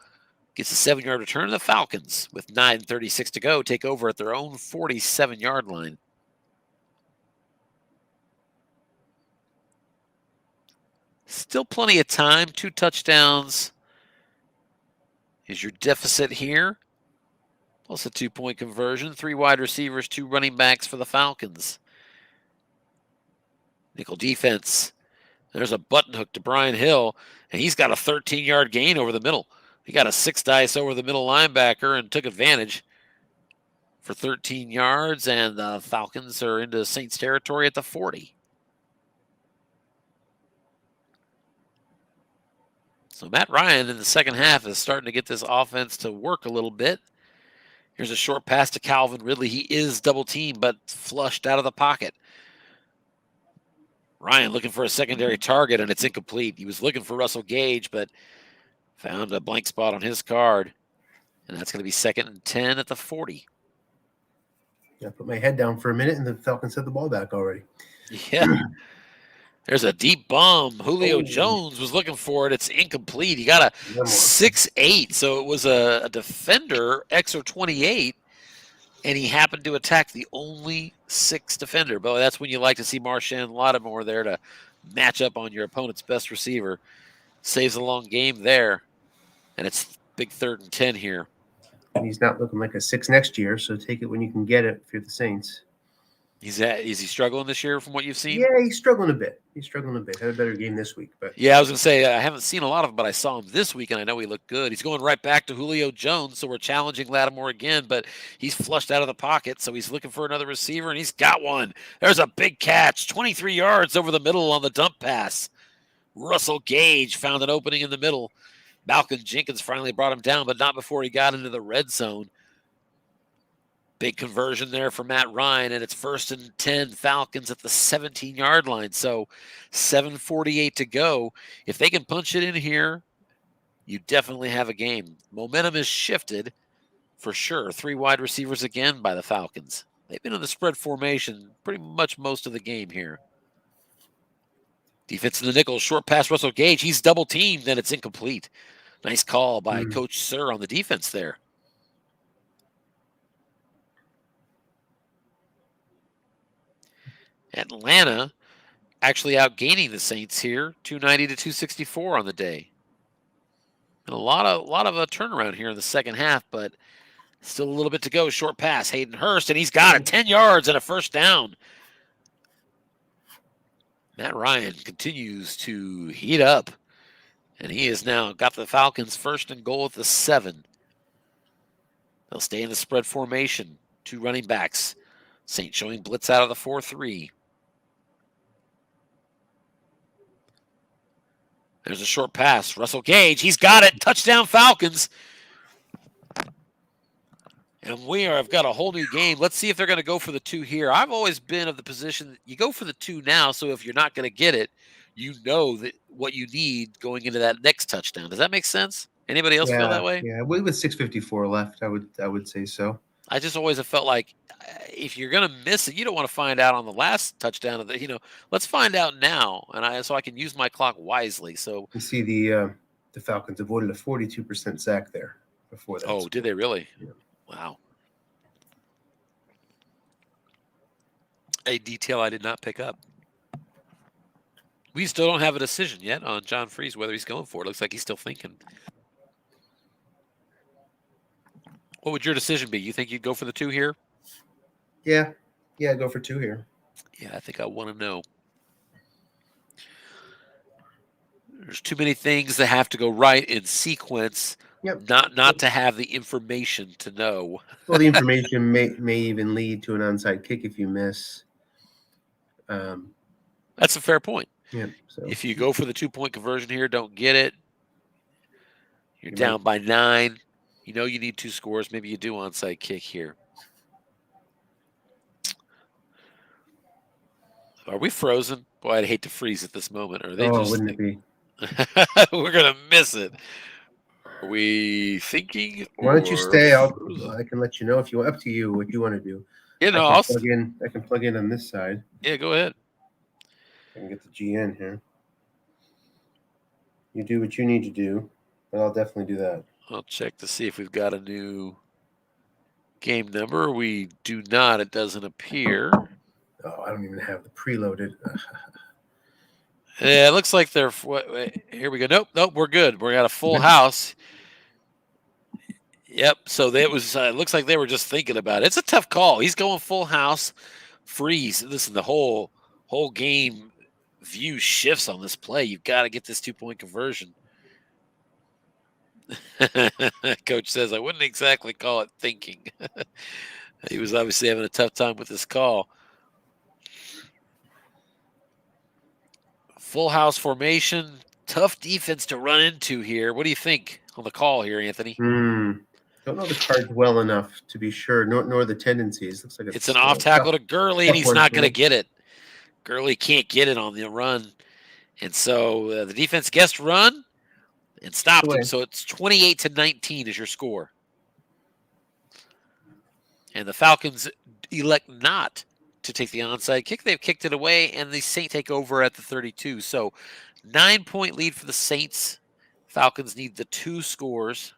Speaker 1: gets a 7-yard return, and the Falcons, with 9:36 to go, take over at their own 47-yard line. Still plenty of time. 2 touchdowns is your deficit here. Plus a 2-point conversion. 3 wide receivers, 2 running backs for the Falcons. Nickel defense. There's a button hook to Brian Hill, and he's got a 13-yard gain over the middle. He got a 6 dice over the middle linebacker and took advantage for 13 yards, and the Falcons are into Saints territory at the 40. So Matt Ryan in the second half is starting to get this offense to work a little bit. Here's a short pass to Calvin Ridley. He is double teamed, but flushed out of the pocket. Ryan looking for a secondary target, and it's incomplete. He was looking for Russell Gage, but found a blank spot on his card. And that's going to be 2nd and 10 at the 40.
Speaker 2: I put my head down for a minute, and the Falcons had the ball back already.
Speaker 1: Yeah. There's a deep bomb. Julio Jones was looking for it. It's incomplete. He got a 6'8", so it was a defender, XO 28, and he happened to attack the only 6 defender. But that's when you like to see Marshawn Lattimore there to match up on your opponent's best receiver. Saves a long game there, and it's big 3rd and 10 here.
Speaker 2: And he's not looking like a 6 next year, so take it when you can get it if you're the Saints.
Speaker 1: Is he struggling this year from what you've seen?
Speaker 2: Yeah, he's struggling a bit. Had a better game this week. But
Speaker 1: yeah, I was going to say, I haven't seen a lot of him, but I saw him this week, and I know he looked good. He's going right back to Julio Jones, so we're challenging Lattimore again, but he's flushed out of the pocket, so he's looking for another receiver, and he's got one. There's a big catch, 23 yards over the middle on the dump pass. Russell Gage found an opening in the middle. Malcolm Jenkins finally brought him down, but not before he got into the red zone. Big conversion there for Matt Ryan, and it's 1st and 10, Falcons at the 17-yard line. So 7:48 to go. If they can punch it in here, you definitely have a game. Momentum is shifted for sure. 3 wide receivers again by the Falcons. They've been in the spread formation pretty much most of the game here. Defense in the nickel, short pass Russell Gage. He's double teamed, and it's incomplete. Nice call by Coach Sir on the defense there. Atlanta actually outgaining the Saints here, 290 to 264 on the day. And a lot of a turnaround here in the second half, but still a little bit to go. Short pass, Hayden Hurst, and he's got it, 10 yards and a 1st down. Matt Ryan continues to heat up, and he has now got the Falcons 1st and goal at the 7. They'll stay in the spread formation. 2 running backs. Saints showing blitz out of the 4-3. There's a short pass. Russell Gage, he's got it. Touchdown Falcons. And I've got a whole new game. Let's see if they're going to go for the 2 here. I've always been of the position that you go for the 2 now, so if you're not going to get it, you know that what you need going into that next touchdown. Does that make sense? Anybody else feel that way?
Speaker 2: Yeah, with 6:54 left, I would say so.
Speaker 1: I just always have felt like if you're going to miss it, you don't want to find out on the last touchdown of the, let's find out now, and so I can use my clock wisely. So
Speaker 2: you see the Falcons avoided a 42% sack there before that.
Speaker 1: Oh, did they really?
Speaker 2: Yeah.
Speaker 1: Wow. A detail I did not pick up. We still don't have a decision yet on John Freeze, whether he's going for it. Looks like he's still thinking. What would your decision be? You think you'd go for the 2 here?
Speaker 2: Yeah, go for 2 here.
Speaker 1: Yeah, I think I want to know. There's too many things that have to go right in sequence.
Speaker 2: Yep.
Speaker 1: Not to have the information to know.
Speaker 2: Well, the information may even lead to an onside kick if you miss.
Speaker 1: That's a fair point.
Speaker 2: Yeah. So
Speaker 1: if you go for the 2-point conversion here, don't get it. You're down by 9. You know you need 2 scores. Maybe you do onside kick here. Are we frozen? Boy, I'd hate to freeze at this moment. Or are they
Speaker 2: wouldn't it be?
Speaker 1: We're going to miss it. Are we thinking?
Speaker 2: Why don't you
Speaker 1: Or
Speaker 2: stay?
Speaker 1: frozen?
Speaker 2: I can let you know if you up to you what you want to do.
Speaker 1: You
Speaker 2: I
Speaker 1: know,
Speaker 2: can plug in. I can plug in on this side.
Speaker 1: yeah, go ahead.
Speaker 2: I can get the GN here. You do what you need to do, but I'll definitely do that.
Speaker 1: I'll check to see if we've got a new game number. We do not. It doesn't appear.
Speaker 2: Oh, I don't even have the preloaded.
Speaker 1: Yeah, it looks like they're. Here we go. Nope. We're good. We got a full house. Yep. So that was. It looks like they were just thinking about it. It's a tough call. He's going full house, freeze. Listen, the whole game view shifts on this play. You've got to get this 2-point conversion. Coach says I wouldn't exactly call it thinking. He was obviously having a tough time with this call. Full house formation, tough defense to run into here. What do you think on the call here, Anthony?
Speaker 2: Don't know the cards well enough to be sure, nor the tendencies. Looks like
Speaker 1: It's an off tackle to Gurley, and he's not going to get it. Gurley can't get it on the run, and so the defense guessed run and stopped him. So it's 28-19 is your score, and the Falcons elect not to take the onside kick. They've kicked it away, and the Saints take over at the 32. So 9-point lead for the Saints. Falcons need the 2 scores.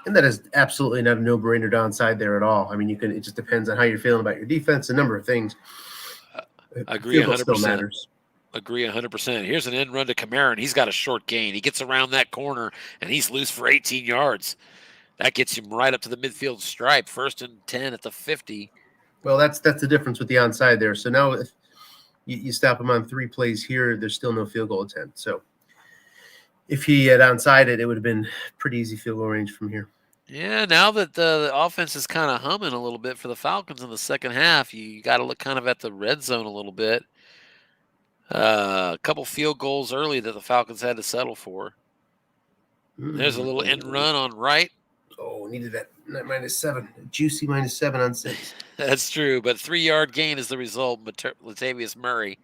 Speaker 2: And that is absolutely not a no-brainer downside there at all. I mean, it just depends on how you're feeling about your defense, a number of things.
Speaker 1: Agree 100%.
Speaker 2: Still matters.
Speaker 1: Agree 100%. Here's an end run to Kamara, and he's got a short gain. He gets around that corner, and he's loose for 18 yards. That gets him right up to the midfield stripe. 1st and 10 at the 50.
Speaker 2: Well, that's the difference with the onside there. So now if you stop him on 3 plays here, there's still no field goal attempt. So if he had onside it would have been pretty easy field goal range from here.
Speaker 1: Yeah, now that the offense is kind of humming a little bit for the Falcons in the second half, you got to look kind of at the red zone a little bit. A couple field goals early that the Falcons had to settle for. There's a little end run on right.
Speaker 2: Oh, needed that -7. Juicy -7 on 6.
Speaker 1: That's true, but 3-yard gain is the result. Latavius Murray.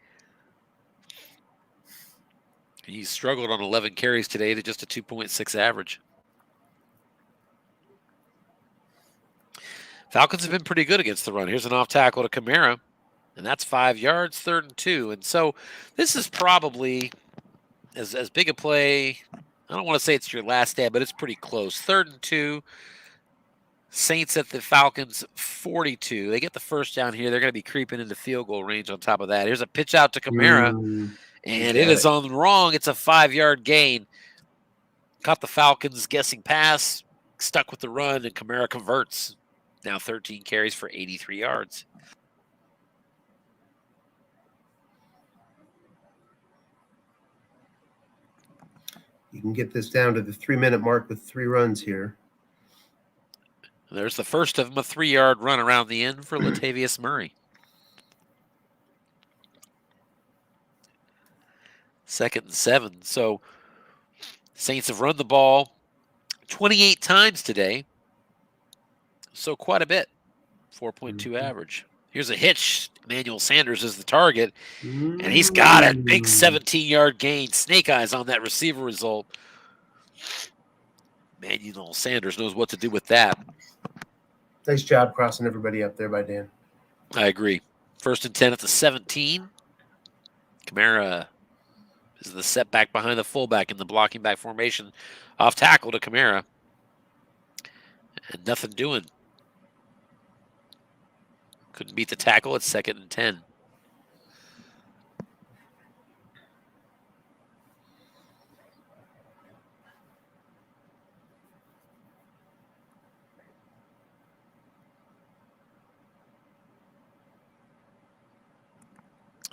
Speaker 1: He struggled on 11 carries today to just a 2.6 average. Falcons have been pretty good against the run. Here's an off tackle to Kamara, and that's 5 yards, 3rd and 2. And so this is probably as big a play. I don't want to say it's your last stand, but it's pretty close. 3rd and 2. Saints at the Falcons 42. They get the first down here. They're going to be creeping into field goal range on top of that. Here's a pitch out to Kamara, and it is on the wrong. It's a 5-yard gain. Caught the Falcons guessing pass, stuck with the run, and Kamara converts. Now 13 carries for 83 yards.
Speaker 2: You can get this down to the 3-minute mark with 3 runs here.
Speaker 1: There's the first of them, a 3-yard run around the end for Latavius Murray. 2nd and 7. So Saints have run the ball 28 times today. So quite a bit. 4.2 average. Here's a hitch. Emmanuel Sanders is the target, and he's got it. Big 17-yard gain. Snake eyes on that receiver result. Emmanuel Sanders knows what to do with that.
Speaker 2: Nice job crossing everybody up there by Dan.
Speaker 1: I agree. 1st and 10 at the 17. Kamara is the setback behind the fullback in the blocking back formation. Off tackle to Kamara. And nothing doing. Couldn't beat the tackle. It's 2nd and 10.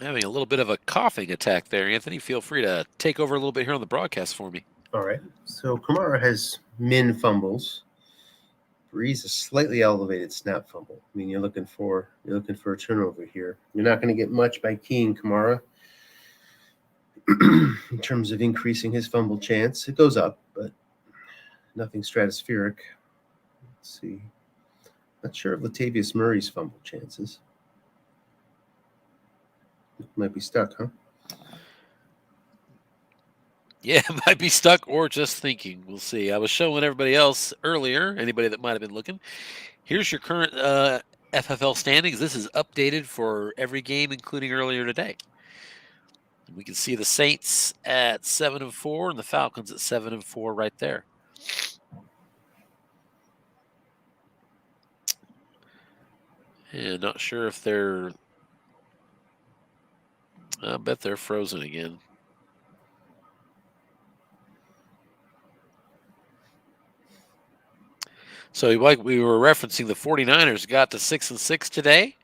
Speaker 1: Having a little bit of a coughing attack there, Anthony. Feel free to take over a little bit here on the broadcast for me.
Speaker 2: All right. So Kamara has min fumbles. Breeze a slightly elevated snap fumble. I mean, you're looking for a turnover here. You're not going to get much by keying Kamara in terms of increasing his fumble chance. It goes up, but nothing stratospheric. Let's see. Not sure of Latavius Murray's fumble chances. Might be stuck, huh?
Speaker 1: Yeah, might be stuck or just thinking. We'll see. I was showing everybody else earlier, anybody that might have been looking. Here's your current FFL standings. This is updated for every game, including earlier today. And we can see the Saints at 7-4 and the Falcons at 7-4 right there. And not sure if they're. I bet they're frozen again. So, like we were referencing, the 49ers got to 6-6 today.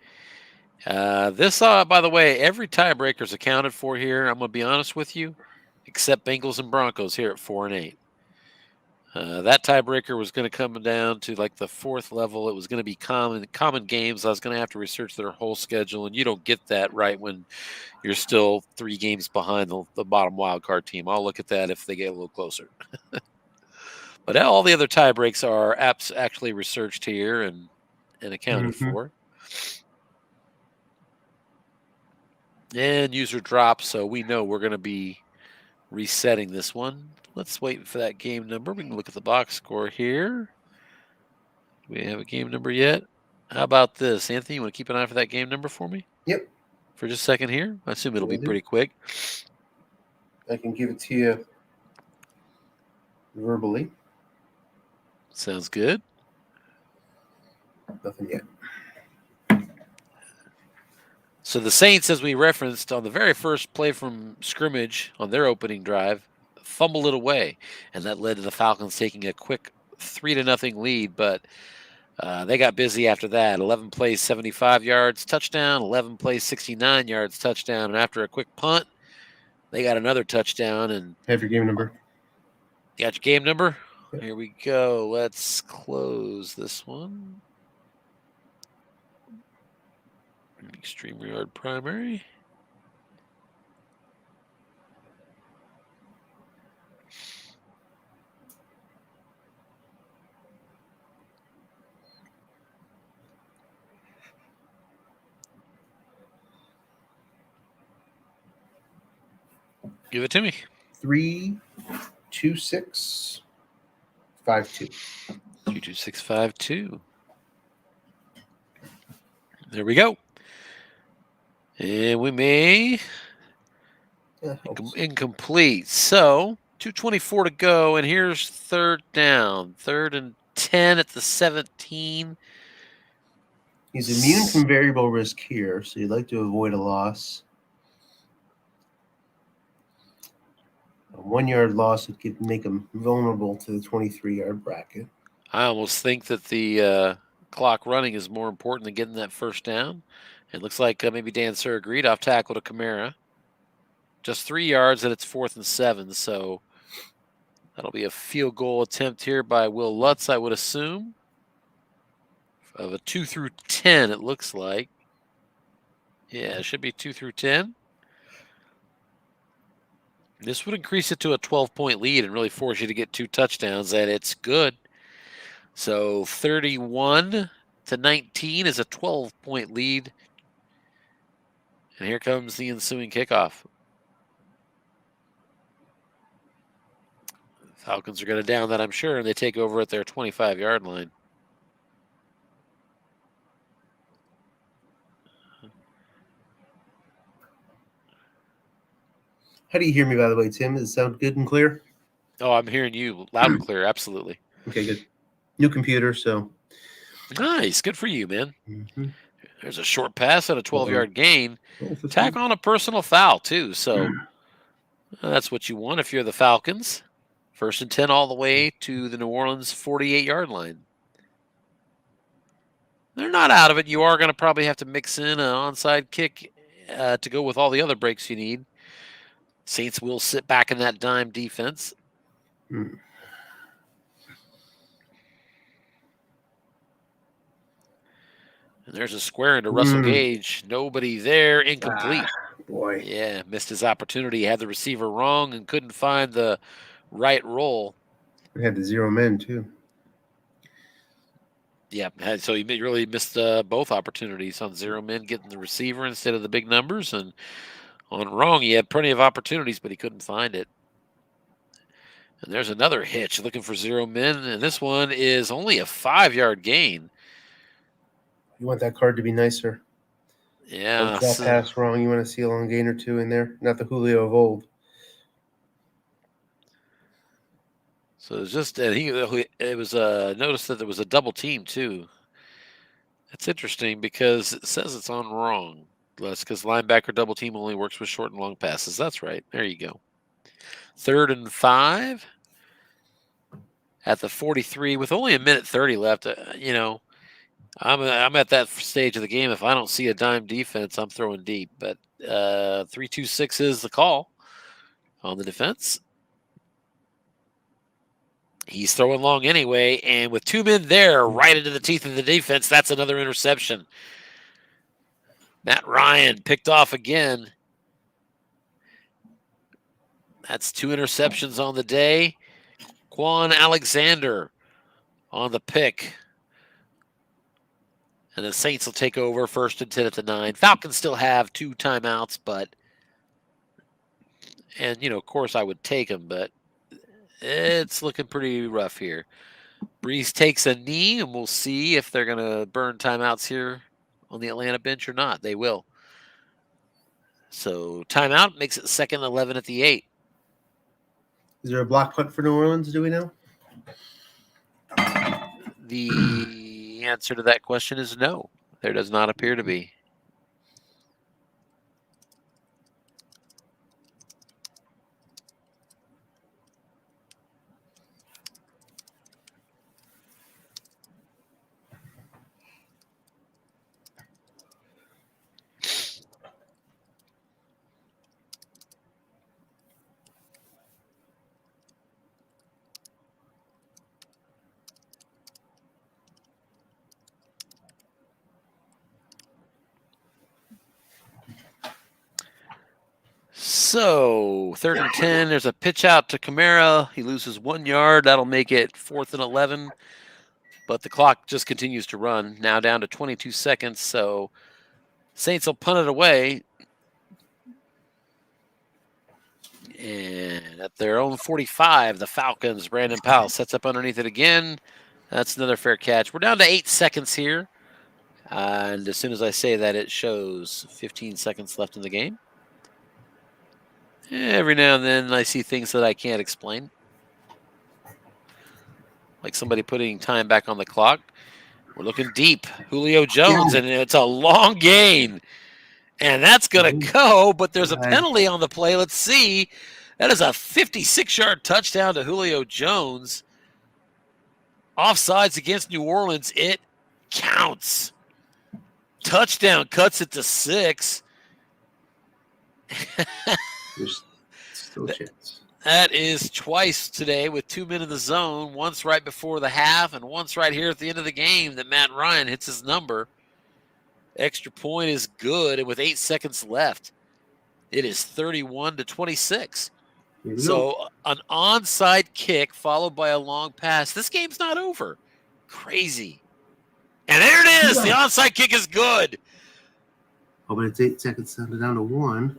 Speaker 1: This, by the way, every tiebreaker is accounted for here. I'm going to be honest with you, except Bengals and Broncos here at 4-8. That tiebreaker was going to come down to like the fourth level. It was going to be common games. I was going to have to research their whole schedule, and you don't get that right when you're still 3 games behind the bottom wild card team. I'll look at that if they get a little closer. But all the other tie breaks are actually researched here and accounted for. And user drop, so we know we're going to be resetting this one. Let's wait for that game number. We can look at the box score here. Do we have a game number yet? How about this? Anthony, you want to keep an eye for that game number for me?
Speaker 2: Yep.
Speaker 1: For just a second here? I assume it'll be pretty quick.
Speaker 2: I can give it to you verbally.
Speaker 1: Sounds good.
Speaker 2: Nothing yet.
Speaker 1: So the Saints, as we referenced on the very first play from scrimmage on their opening drive, fumbled it away, and that led to the Falcons taking a quick 3-0 lead. But they got busy after that. 11 plays, 75 yards, touchdown. 11 plays, 69 yards, touchdown. And after a quick punt, they got another touchdown. And
Speaker 2: have your game number.
Speaker 1: Got your game number? Yep. Here we go. Let's close this one. StreamYard primary. Give it to me.
Speaker 2: 32652.
Speaker 1: 32652. There we go. And we may incomplete. So 2:24 to go, and here's third down. 3rd and 10 at the 17.
Speaker 2: He's immune from variable risk here, so you'd like to avoid a loss. A 1-yard loss would make him vulnerable to the 23-yard bracket.
Speaker 1: I almost think that the clock running is more important than getting that first down. It looks like maybe Dan Sir agreed. Off tackle to Kamara. Just 3 yards, and it's 4th and 7. So that'll be a field goal attempt here by Will Lutz, I would assume. Of a 2 through 10, it looks like. Yeah, it should be 2 through 10. This would increase it to a 12-point lead and really force you to get 2 touchdowns, and it's good. So 31-19 is a 12-point lead. And here comes the ensuing kickoff. Falcons are going to down that, I'm sure, and they take over at their 25-yard line.
Speaker 2: How do you hear me, by the way, Tim? Does it sound good and clear?
Speaker 1: Oh, I'm hearing you loud and clear. Absolutely.
Speaker 2: Okay, good. New computer, so.
Speaker 1: Nice. Good for you, man. Mm-hmm. There's a short pass and a 12-yard gain. Tack on a personal foul, too. So that's what you want if you're the Falcons. 1st and 10 all the way to the New Orleans 48-yard line. They're not out of it. You are going to probably have to mix in an onside kick to go with all the other breaks you need. Saints will sit back in that dime defense. And there's a square into Russell Gage. Nobody there. Incomplete.
Speaker 2: Boy.
Speaker 1: Yeah, missed his opportunity. Had the receiver wrong and couldn't find the right roll.
Speaker 2: It had the 0 men, too.
Speaker 1: Yeah, so he really missed both opportunities on 0 men, getting the receiver instead of the big numbers. And on wrong, he had plenty of opportunities, but he couldn't find it. And there's another hitch looking for 0 men, and this one is only a 5-yard gain.
Speaker 2: You want that card to be nicer.
Speaker 1: Yeah.
Speaker 2: Don't pass wrong. You want to see a long gain or two in there, not the Julio of old.
Speaker 1: So it's just, and it was notice that there was a double team too. That's interesting because it says it's on wrong. That's because linebacker double team only works with short and long passes. That's right. There you go. 3rd and 5 at the 43 with only a minute 30 left. I'm at that stage of the game. If I don't see a dime defense, I'm throwing deep. But 3-2-6 is the call on the defense. He's throwing long anyway, and with 2 men there, right into the teeth of the defense, that's another interception. Matt Ryan picked off again. That's 2 interceptions on the day. Quan Alexander on the pick. And the Saints will take over 1st and 10 at the 9. Falcons still have 2 timeouts, and of course I would take them, but it's looking pretty rough here. Breeze takes a knee, and we'll see if they're going to burn timeouts here on the Atlanta bench or not. They will. So timeout makes it 2nd and 11 at the 8.
Speaker 2: Is there a block punt for New Orleans? Do we know?
Speaker 1: The answer to that question is no. There does not appear to be. So 3rd and 10, there's a pitch out to Kamara. He loses 1 yard. That'll make it 4th and 11. But the clock just continues to run. Now down to 22 seconds. So Saints will punt it away. And at their own 45, the Falcons, Brandon Powell sets up underneath it again. That's another fair catch. We're down to 8 seconds here. And as soon as I say that, it shows 15 seconds left in the game. Every now and then I see things that I can't explain. Like somebody putting time back on the clock. We're looking deep. Julio Jones, and it's a long gain. And that's going to go, but there's a penalty on the play. Let's see. That is a 56-yard touchdown to Julio Jones. Offsides against New Orleans. It counts. Touchdown cuts it to 6.
Speaker 2: There's still a chance.
Speaker 1: That is twice today with 2 men in the zone, once right before the half and once right here at the end of the game that Matt Ryan hits his number. Extra point is good, and with 8 seconds left, it is 31-26. So an onside kick followed by a long pass. This game's not over. Crazy. And there it is. The onside kick is good.
Speaker 2: Oh, but it's 8 seconds down to 1.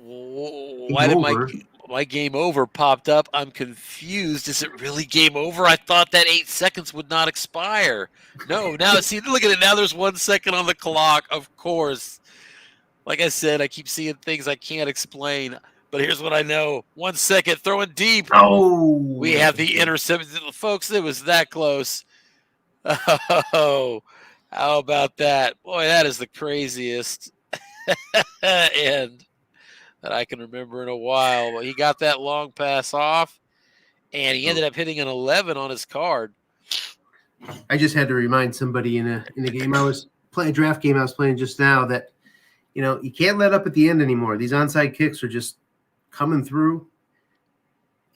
Speaker 1: Why did my game over popped up? I'm confused. Is it really game over? I thought that 8 seconds would not expire. No, now see, look at it. Now there's 1 second on the clock. Of course. Like I said, I keep seeing things I can't explain. But here's what I know. 1 second, throwing deep.
Speaker 2: Oh,
Speaker 1: we have the interception. Folks, it was that close. Oh, how about that? Boy, that is the craziest end that I can remember in a while. But he got that long pass off, and he ended up hitting an 11 on his card.
Speaker 2: I just had to remind somebody in a game I was playing, a draft game I was playing just now, that you can't let up at the end anymore. These onside kicks are just coming through,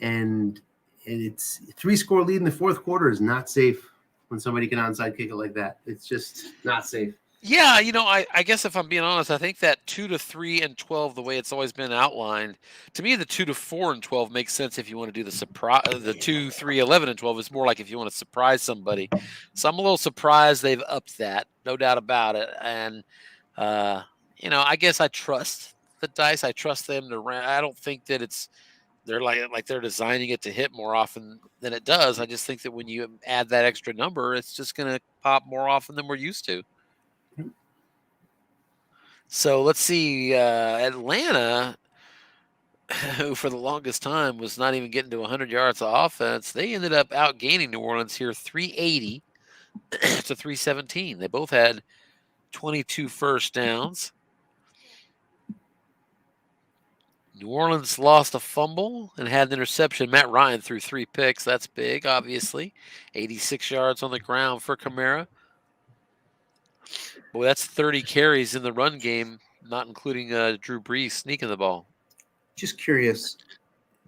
Speaker 2: and it's 3-score lead in the fourth quarter is not safe when somebody can onside kick it like that. It's just not safe.
Speaker 1: Yeah, I guess if I'm being honest, I think that 2 to 3 and 12, the way it's always been outlined, to me the 2 to 4 and 12 makes sense if you want to do the surprise. The 2, 3, 11 and 12 is more like if you want to surprise somebody. So I'm a little surprised they've upped that, no doubt about it. And I guess I trust the dice. I trust them to run. I don't think that it's they're like they're designing it to hit more often than it does. I just think that when you add that extra number, it's just going to pop more often than we're used to. So let's see, Atlanta, who for the longest time was not even getting to 100 yards of offense, they ended up outgaining New Orleans here 380 to 317. They both had 22 first downs. New Orleans lost a fumble and had an interception. Matt Ryan threw 3 picks. That's big, obviously. 86 yards on the ground for Kamara. Boy, that's 30 carries in the run game, not including Drew Brees sneaking the ball.
Speaker 2: Just curious,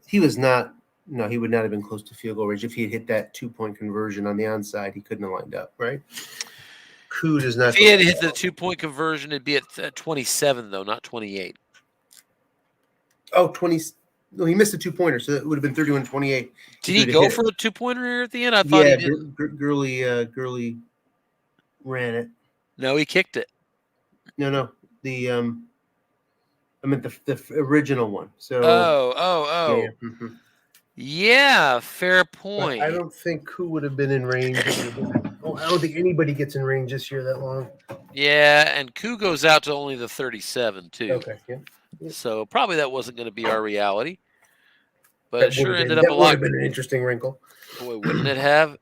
Speaker 2: he would not have been close to field goal range. If he had hit that 2-point conversion on the onside, he couldn't have lined up, right? Koo does not.
Speaker 1: If he had hit the 2-point conversion, it'd be at 27, though, not 28.
Speaker 2: Oh, 20. No, he missed a 2-pointer, so it would have been 31-28.
Speaker 1: Did he go for a 2-pointer here at the end? I thought he did.
Speaker 2: Gurley ran it.
Speaker 1: No, he kicked it.
Speaker 2: No. The I meant the original one. So.
Speaker 1: Oh.
Speaker 2: Yeah. Mm-hmm.
Speaker 1: Yeah, fair point.
Speaker 2: But I don't think Koo would have been in range. I don't think anybody gets in range this year that long.
Speaker 1: Yeah, and Koo goes out to only the 37 too.
Speaker 2: Okay. Yeah.
Speaker 1: So probably that wasn't going to be our reality. But it sure ended up
Speaker 2: a lot. That would have been an interesting wrinkle.
Speaker 1: Boy, wouldn't it have?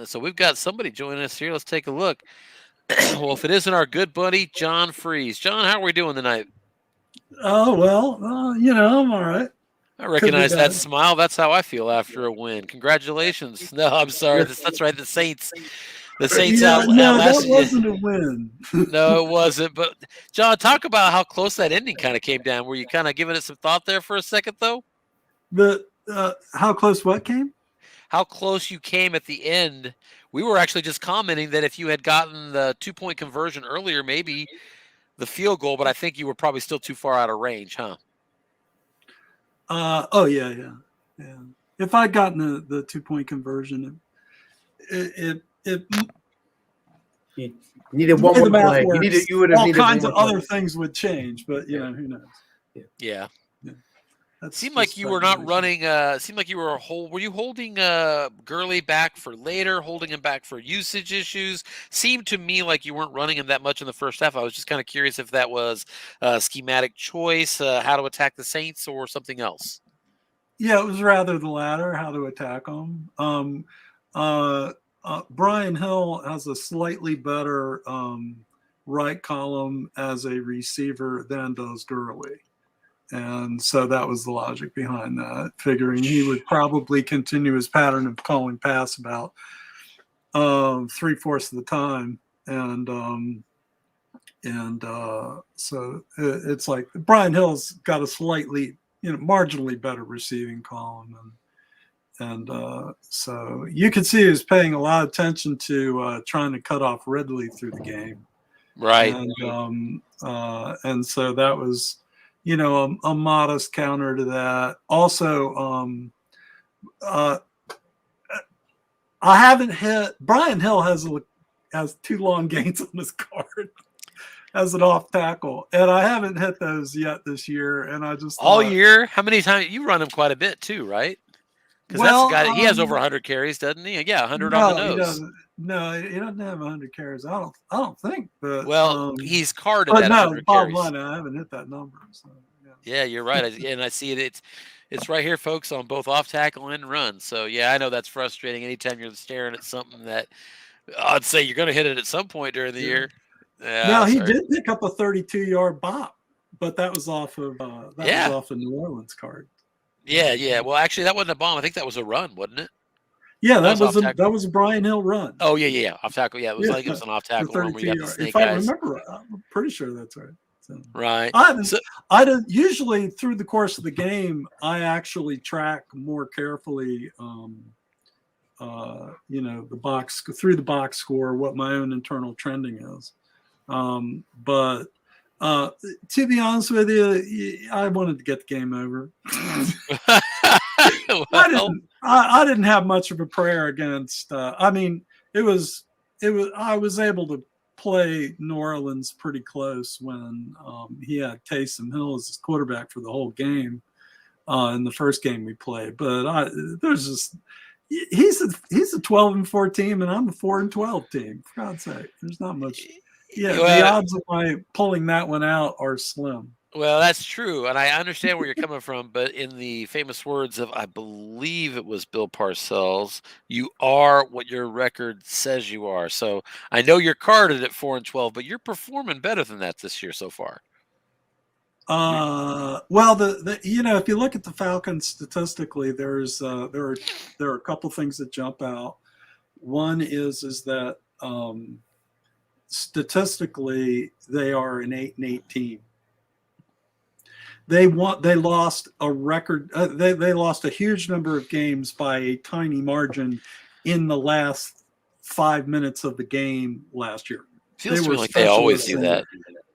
Speaker 1: So we've got somebody joining us here. Let's take a look. Well, if it isn't our good buddy, John Freeze. John, how are we doing tonight?
Speaker 3: Oh, well, I'm all right.
Speaker 1: I recognize that smile. That's how I feel after a win. Congratulations. No, I'm sorry. That's right. The Saints out.
Speaker 3: No, that wasn't a win.
Speaker 1: No, it wasn't. But, John, talk about how close that ending kind of came down. Were you kind of giving it some thought there for a second, though?
Speaker 3: How close what came?
Speaker 1: How close you came at the end. We were actually just commenting that if you had gotten the 2-point conversion earlier, maybe the field goal, but I think you were probably still too far out of range, huh?
Speaker 3: Yeah. If I'd gotten the 2-point conversion, it
Speaker 2: you needed one more play. You would have
Speaker 3: all
Speaker 2: needed
Speaker 3: kinds of other things would change, but who knows?
Speaker 1: Yeah. Seemed like you were not running. Seemed like you were Were you holding Gurley back for later, holding him back for usage issues? Seemed to me like you weren't running him that much in the first half. I was just kind of curious if that was a schematic choice, how to attack the Saints, or something else.
Speaker 3: Yeah, it was rather the latter, how to attack them. Brian Hill has a slightly better right column as a receiver than does Gurley. And so that was the logic behind that, figuring he would probably continue his pattern of calling pass about 3/4 of the time. So it's like Brian Hill's got a slightly, marginally better receiving column. And so you could see he was paying a lot of attention to trying to cut off Ridley through the game.
Speaker 1: Right.
Speaker 3: And so that was, a modest counter to that. Also, I haven't hit. Brian Hill has 2 long gains on his card as an off tackle, and I haven't hit those yet this year. And I just
Speaker 1: all year. How many times you run him? Quite a bit too, right? Because that's the guy. He has over 100 carries, doesn't he? Yeah, 100 on the nose.
Speaker 3: He doesn't have 100 carries. I don't think. But
Speaker 1: he's carded at 100 carries.
Speaker 3: Bottom line, I haven't hit that number. So,
Speaker 1: yeah, you're right. And I see it. It's right here, folks, on both off tackle and run. So yeah, I know that's frustrating. Anytime you're staring at something that I'd say you're going to hit it at some point during the year.
Speaker 3: Now he did pick up a 32-yard bop, but that was off of off a New Orleans card.
Speaker 1: Yeah. Well, actually, that wasn't a bomb. I think that was a run, wasn't it?
Speaker 3: Yeah, that was a Brian Hill run.
Speaker 1: Oh yeah, off tackle. Yeah, it was it was an off tackle run where you got the snake eyes.
Speaker 3: If I remember, I'm pretty sure that's right. So,
Speaker 1: right.
Speaker 3: I don't usually through the course of the game. I actually track more carefully, the box score, what my own internal trending is. But to be honest with you, I wanted to get the game over. I didn't have much of a prayer against. I was able to play New Orleans pretty close when he had Taysom Hill as his quarterback for the whole game. in the first game we played. But there's just he's a 12-4 team, and I'm a 4-12 team. For God's sake, there's not much. Yeah, the odds of my pulling that one out are slim.
Speaker 1: Well, that's true, and I understand where you're coming from, but in the famous words of, I believe it was Bill Parcells, you are what your record says you are. So I know you're carded at 4-12, but you're performing better than that this year so far.
Speaker 3: Well, the if you look at the Falcons statistically, there are a couple things that jump out. One is that statistically they are an 8-8 team. They lost a record. They lost a huge number of games by a tiny margin in the last 5 minutes of the game last year.
Speaker 1: Feels to me like they always do that.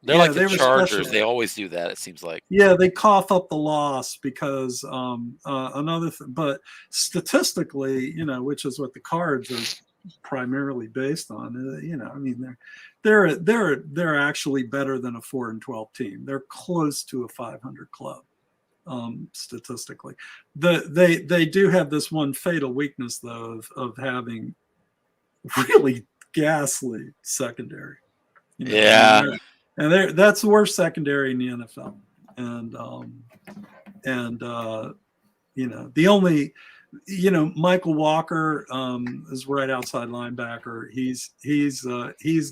Speaker 1: They're like the Chargers. They always do that, it seems like.
Speaker 3: Yeah, they cough up the loss because but statistically, which is what the Cards are primarily based on. I mean, they're actually better than a 4-12 team. They're close to a 500 club statistically. They do have this one fatal weakness though of having really ghastly secondary.
Speaker 1: Yeah.
Speaker 3: And that's the worst secondary in the NFL. The only, Michael Walker is right outside linebacker. He's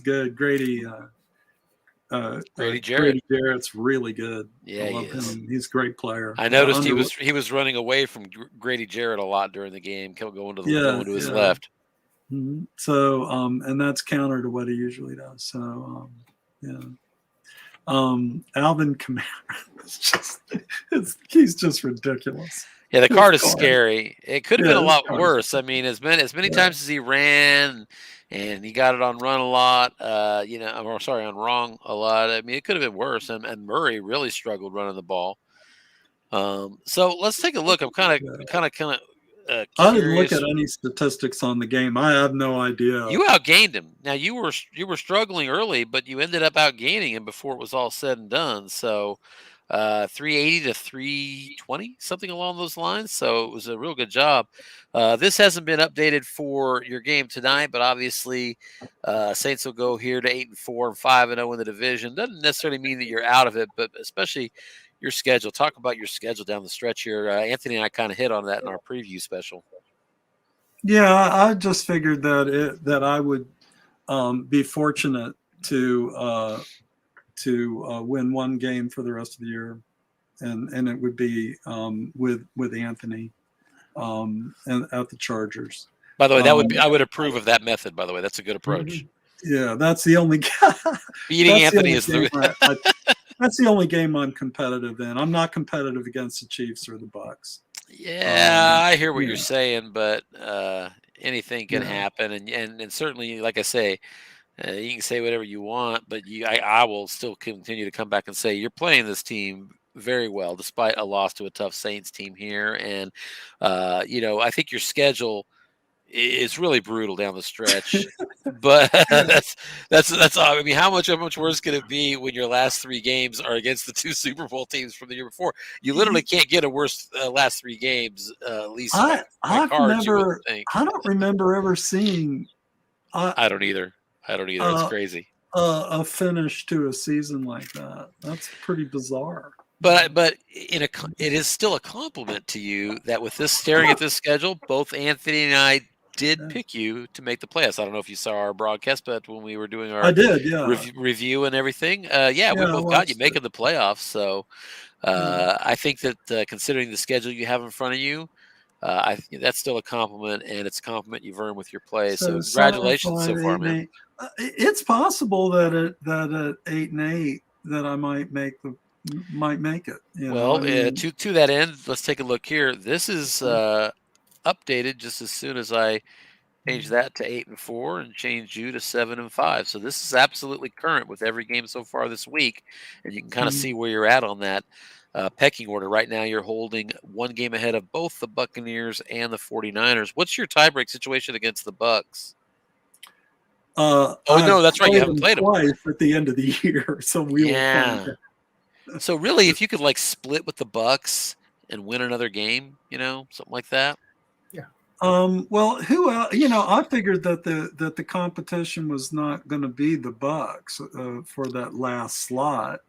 Speaker 3: good. Grady Jarrett's really good.
Speaker 1: Yeah,
Speaker 3: I love him. He's a great player.
Speaker 1: I noticed he was running away from Grady Jarrett a lot during the game, going to his left.
Speaker 3: Mm-hmm. So and that's counter to what he usually does. So Alvin Kamara he's just ridiculous.
Speaker 1: Yeah, the card is scary. It could have been a lot worse. I mean, as many times as he ran and he got it on run a lot, on wrong a lot. I mean, it could have been worse. And Murray really struggled running the ball. So let's take a look. I'm kind of
Speaker 3: I didn't look at any statistics on the game. I have no idea.
Speaker 1: You outgained him. Now you were struggling early, but you ended up outgaining him before it was all said and done. So 380 to 320, something along those lines. So it was a real good job. This hasn't been updated for your game tonight, but obviously Saints will go here to 8-4 and 5-0 in the division. Doesn't necessarily mean that you're out of it, but especially your schedule. Talk about your schedule down the stretch here. Anthony and I kind of hit on that in our preview special.
Speaker 3: Yeah, I just figured that I would be fortunate to win one game for the rest of the year, and it would be with Anthony and at the Chargers.
Speaker 1: By the way, I would approve of that method. By the way, that's a good approach.
Speaker 3: Yeah, that's the only
Speaker 1: beating Anthony is
Speaker 3: that's the only game I'm competitive in. I'm not competitive against the Chiefs or the Bucks.
Speaker 1: Yeah, I hear what you're saying, but anything can happen, and certainly, like I say, you can say whatever you want, but I will still continue to come back and say you're playing this team very well, despite a loss to a tough Saints team here, and I think your schedule is really brutal down the stretch. But that's all. I mean, how much worse can it be when your last 3 games are against the 2 Super Bowl teams from the year before? You literally can't get a worse last 3 games. At least
Speaker 3: I don't remember ever seeing.
Speaker 1: I don't either. It's crazy.
Speaker 3: A finish to a season like that. That's pretty bizarre.
Speaker 1: But it is still a compliment to you that with this staring at this schedule, both Anthony and I did pick you to make the playoffs. I don't know if you saw our broadcast, but when we were doing our review and everything, we both got you making the playoffs. So I think that considering the schedule you have in front of you, I think that's still a compliment, and it's a compliment you've earned with your play. So congratulations so far, man.
Speaker 3: It's possible that at 8-8 that I might make it.
Speaker 1: To that end, let's take a look here. This is updated just as soon as I changed that to 8-4 and changed you to 7-5. So this is absolutely current with every game so far this week, and you can kind of see where you're at on that pecking order. Right now, you're holding 1 game ahead of both the Buccaneers and the 49ers. What's your tiebreak situation against the Bucs? No, that's right. You haven't played them
Speaker 3: twice at the end of the year, so we will find out.
Speaker 1: So really, if you could split with the Bucs, and win another game, something like that?
Speaker 3: Well, who else? I figured that the competition was not going to be the Bucks for that last slot.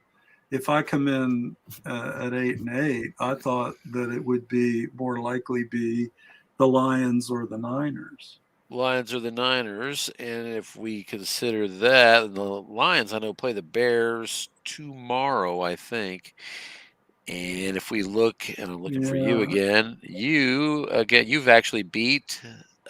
Speaker 3: If I come in at 8-8, I thought that it would be more likely be the Lions or the Niners.
Speaker 1: Lions or the Niners, and if we consider that, the Lions I know play the Bears tomorrow, I think. And if we look, and I'm looking for you
Speaker 3: Yeah.
Speaker 1: you've actually beat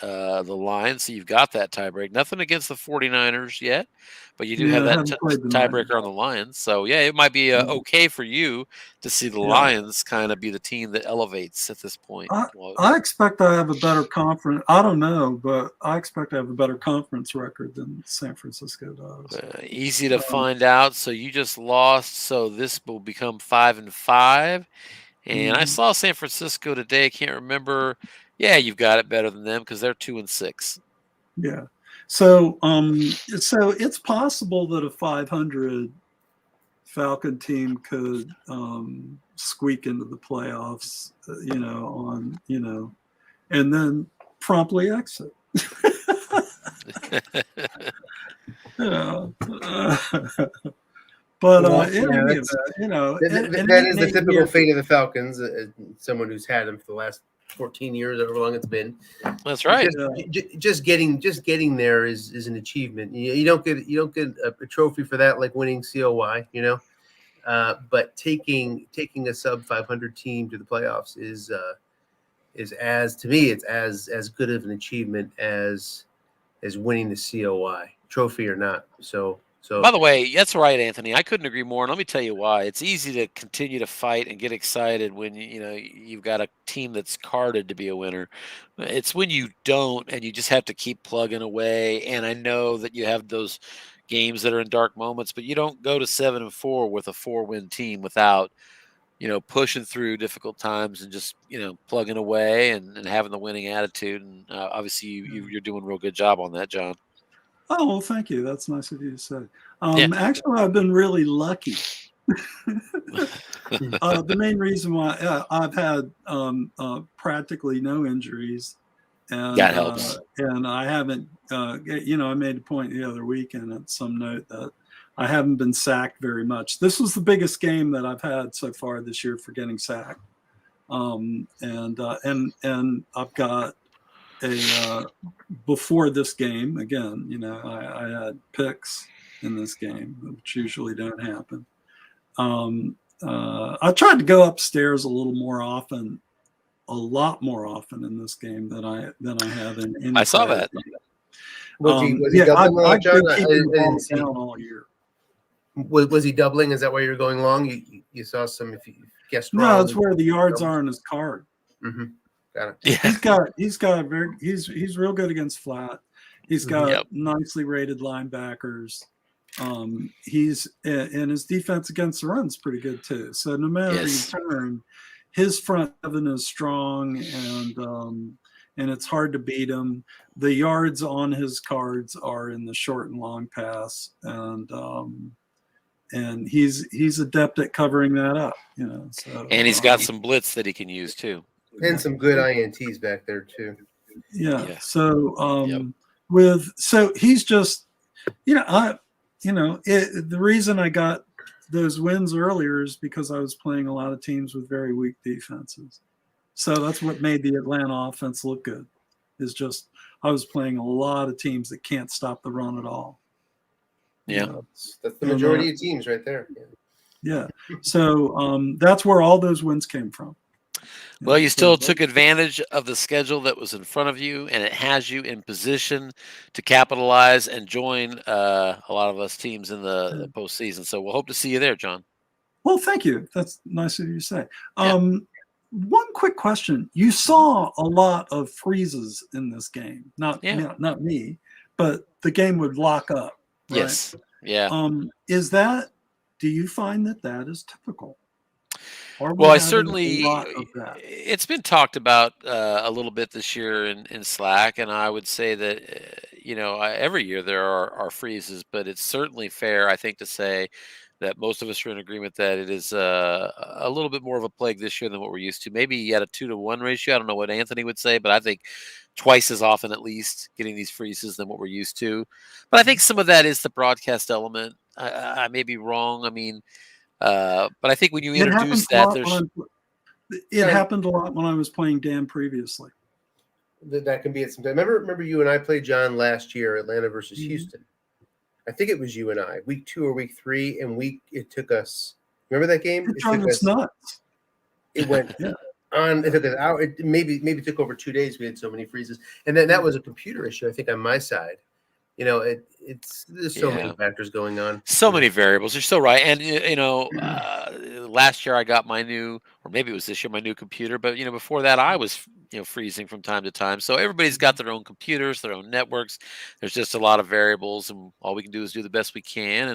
Speaker 1: the Lions, so you've got that tiebreak. Nothing against the 49ers yet, but you do have
Speaker 3: Yeah, I
Speaker 1: that
Speaker 3: haven't played the Niners.
Speaker 1: tiebreaker on the Lions. So yeah, it might be okay for you to see the
Speaker 3: Yeah.
Speaker 1: Lions kind of be the team that elevates at this point.
Speaker 3: I expect I have a better conference. I don't know, but I expect I have a better conference record than San Francisco does.
Speaker 1: Easy to find out. So you just lost. So this will become 5-5. And I saw San Francisco today. I can't remember. Yeah, you've got it better than them because they're 2-6.
Speaker 3: Yeah. So it's possible that a 500 Falcon team could squeak into the playoffs, and then promptly exit. But
Speaker 2: Well,
Speaker 3: in
Speaker 2: yeah,
Speaker 3: any
Speaker 2: that's-
Speaker 3: event,
Speaker 2: that is the typical fate of the Falcons. Someone who's had them for the last 14 years, however long it's been.
Speaker 1: That's right.
Speaker 2: Just getting there is an achievement. You don't get a trophy for that, like winning COY, but taking a sub 500 team to the playoffs is as, to me, it's as good of an achievement as winning the COY trophy or not. So
Speaker 1: By the way, that's right, Anthony. I couldn't agree more. And let me tell you why. It's easy to continue to fight and get excited when you've got a team that's carded to be a winner. It's when you don't, and you just have to keep plugging away. And I know that you have those games that are in dark moments, but you don't go to 7-4 with a 4-win team without pushing through difficult times and just plugging away and having the winning attitude. And obviously, you're doing a real good job on that, John.
Speaker 3: Oh, well, thank you. That's nice of you to say.
Speaker 1: Yeah.
Speaker 3: Actually, I've been really lucky. The main reason why I've had practically no injuries, and
Speaker 1: That helps.
Speaker 3: and I haven't, I made a point the other weekend at some note that I haven't been sacked very much. This was the biggest game that I've had so far this year for getting sacked, and I've got before this game again. I had picks in this game, which usually don't happen. I tried to go upstairs a lot more often in this game than I have in any.
Speaker 1: I saw that.
Speaker 2: Was he doubling a lot, John?
Speaker 3: I've been keeping the ball down all year.
Speaker 2: Was he doubling? Is that why you're going long? You saw some, if you guessed wrong.
Speaker 3: No, it's where the yards are in his card.
Speaker 2: Mm-hmm. Got it.
Speaker 1: Yeah.
Speaker 3: He's real good against flat. He's got nicely rated linebackers. He's and his defense against the run is pretty good too. So no matter the turn, his front seven is strong, and it's hard to beat him. The yards on his cards are in the short and long pass, and he's adept at covering that up. So,
Speaker 1: and he's got some blitz that he can use too,
Speaker 2: and some good INTs back there too.
Speaker 3: Yeah. So he's just, the reason I got those wins earlier is because I was playing a lot of teams with very weak defenses. So that's what made the Atlanta offense look good. Is just I was playing a lot of teams that can't stop the run at all.
Speaker 1: Yeah.
Speaker 2: That's the majority of teams right there.
Speaker 3: Yeah. So that's where all those wins came from.
Speaker 1: Well, you still took advantage of the schedule that was in front of you, and it has you in position to capitalize and join a lot of us teams in the postseason. So we'll hope to see you there, John.
Speaker 3: Well, thank you. That's nice of you to say. One quick question. You saw a lot of freezes in this game. Not me, but the game would lock up. Right?
Speaker 1: Yes. Yeah.
Speaker 3: Do you find that is typical?
Speaker 1: Well, I certainly, it's been talked about a little bit this year in Slack, and I would say that, every year there are freezes, but it's certainly fair, I think, to say that most of us are in agreement that it is a little bit more of a plague this year than what we're used to. Maybe at a 2-to-1 ratio. I don't know what Anthony would say, but I think twice as often at least getting these freezes than what we're used to. But I think some of that is the broadcast element. I may be wrong. I mean, but I think when you
Speaker 3: It happens
Speaker 1: introduce
Speaker 3: a
Speaker 1: that,
Speaker 3: lot
Speaker 1: there's
Speaker 3: it happened a lot when I was playing Dan previously.
Speaker 2: That can be it sometimes. Remember you and I played, John, last year, Atlanta versus Houston. I think it was you and I, week 2 or week 3, and it took us. Remember that game?
Speaker 3: It drove us nuts.
Speaker 2: It went on. It took an hour. It maybe took over 2 days. We had so many freezes, and then that was a computer issue, I think, on my side. There's so many factors going on.
Speaker 1: So many variables. You're so right. And last year I got my new, or maybe it was this year, my new computer. But before that I was freezing from time to time. So everybody's got their own computers, their own networks. There's just a lot of variables, and all we can do is do the best we can.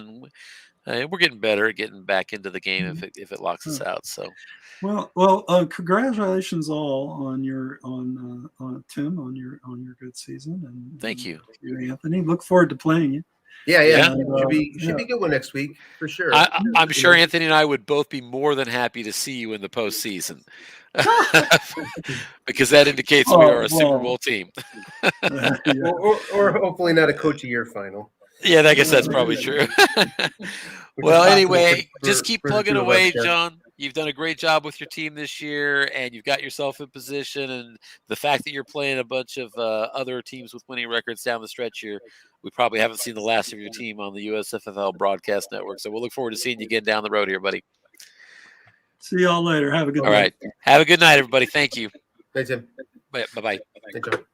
Speaker 1: And we're getting better at getting back into the game if it locks us out. So.
Speaker 3: Well, congratulations all on Tim on your good season, and
Speaker 1: thank you,
Speaker 3: Anthony. Look forward to playing you.
Speaker 2: Yeah. Should be a good one next week for sure.
Speaker 1: I'm sure Anthony and I would both be more than happy to see you in the postseason, because that indicates we are a Super Bowl team.
Speaker 2: or hopefully not a Coach of Year final.
Speaker 1: Yeah, I guess that's probably true. Well, anyway, just keep plugging away, John. You've done a great job with your team this year, and you've got yourself in position. And the fact that you're playing a bunch of other teams with winning records down the stretch here, we probably haven't seen the last of your team on the USFFL broadcast network. So we'll look forward to seeing you again down the road here, buddy.
Speaker 3: See y'all later. Have a good night.
Speaker 1: All right. Have a good night, everybody. Thank you.
Speaker 2: Thanks, Tim.
Speaker 1: Bye-bye.
Speaker 2: Thanks, John.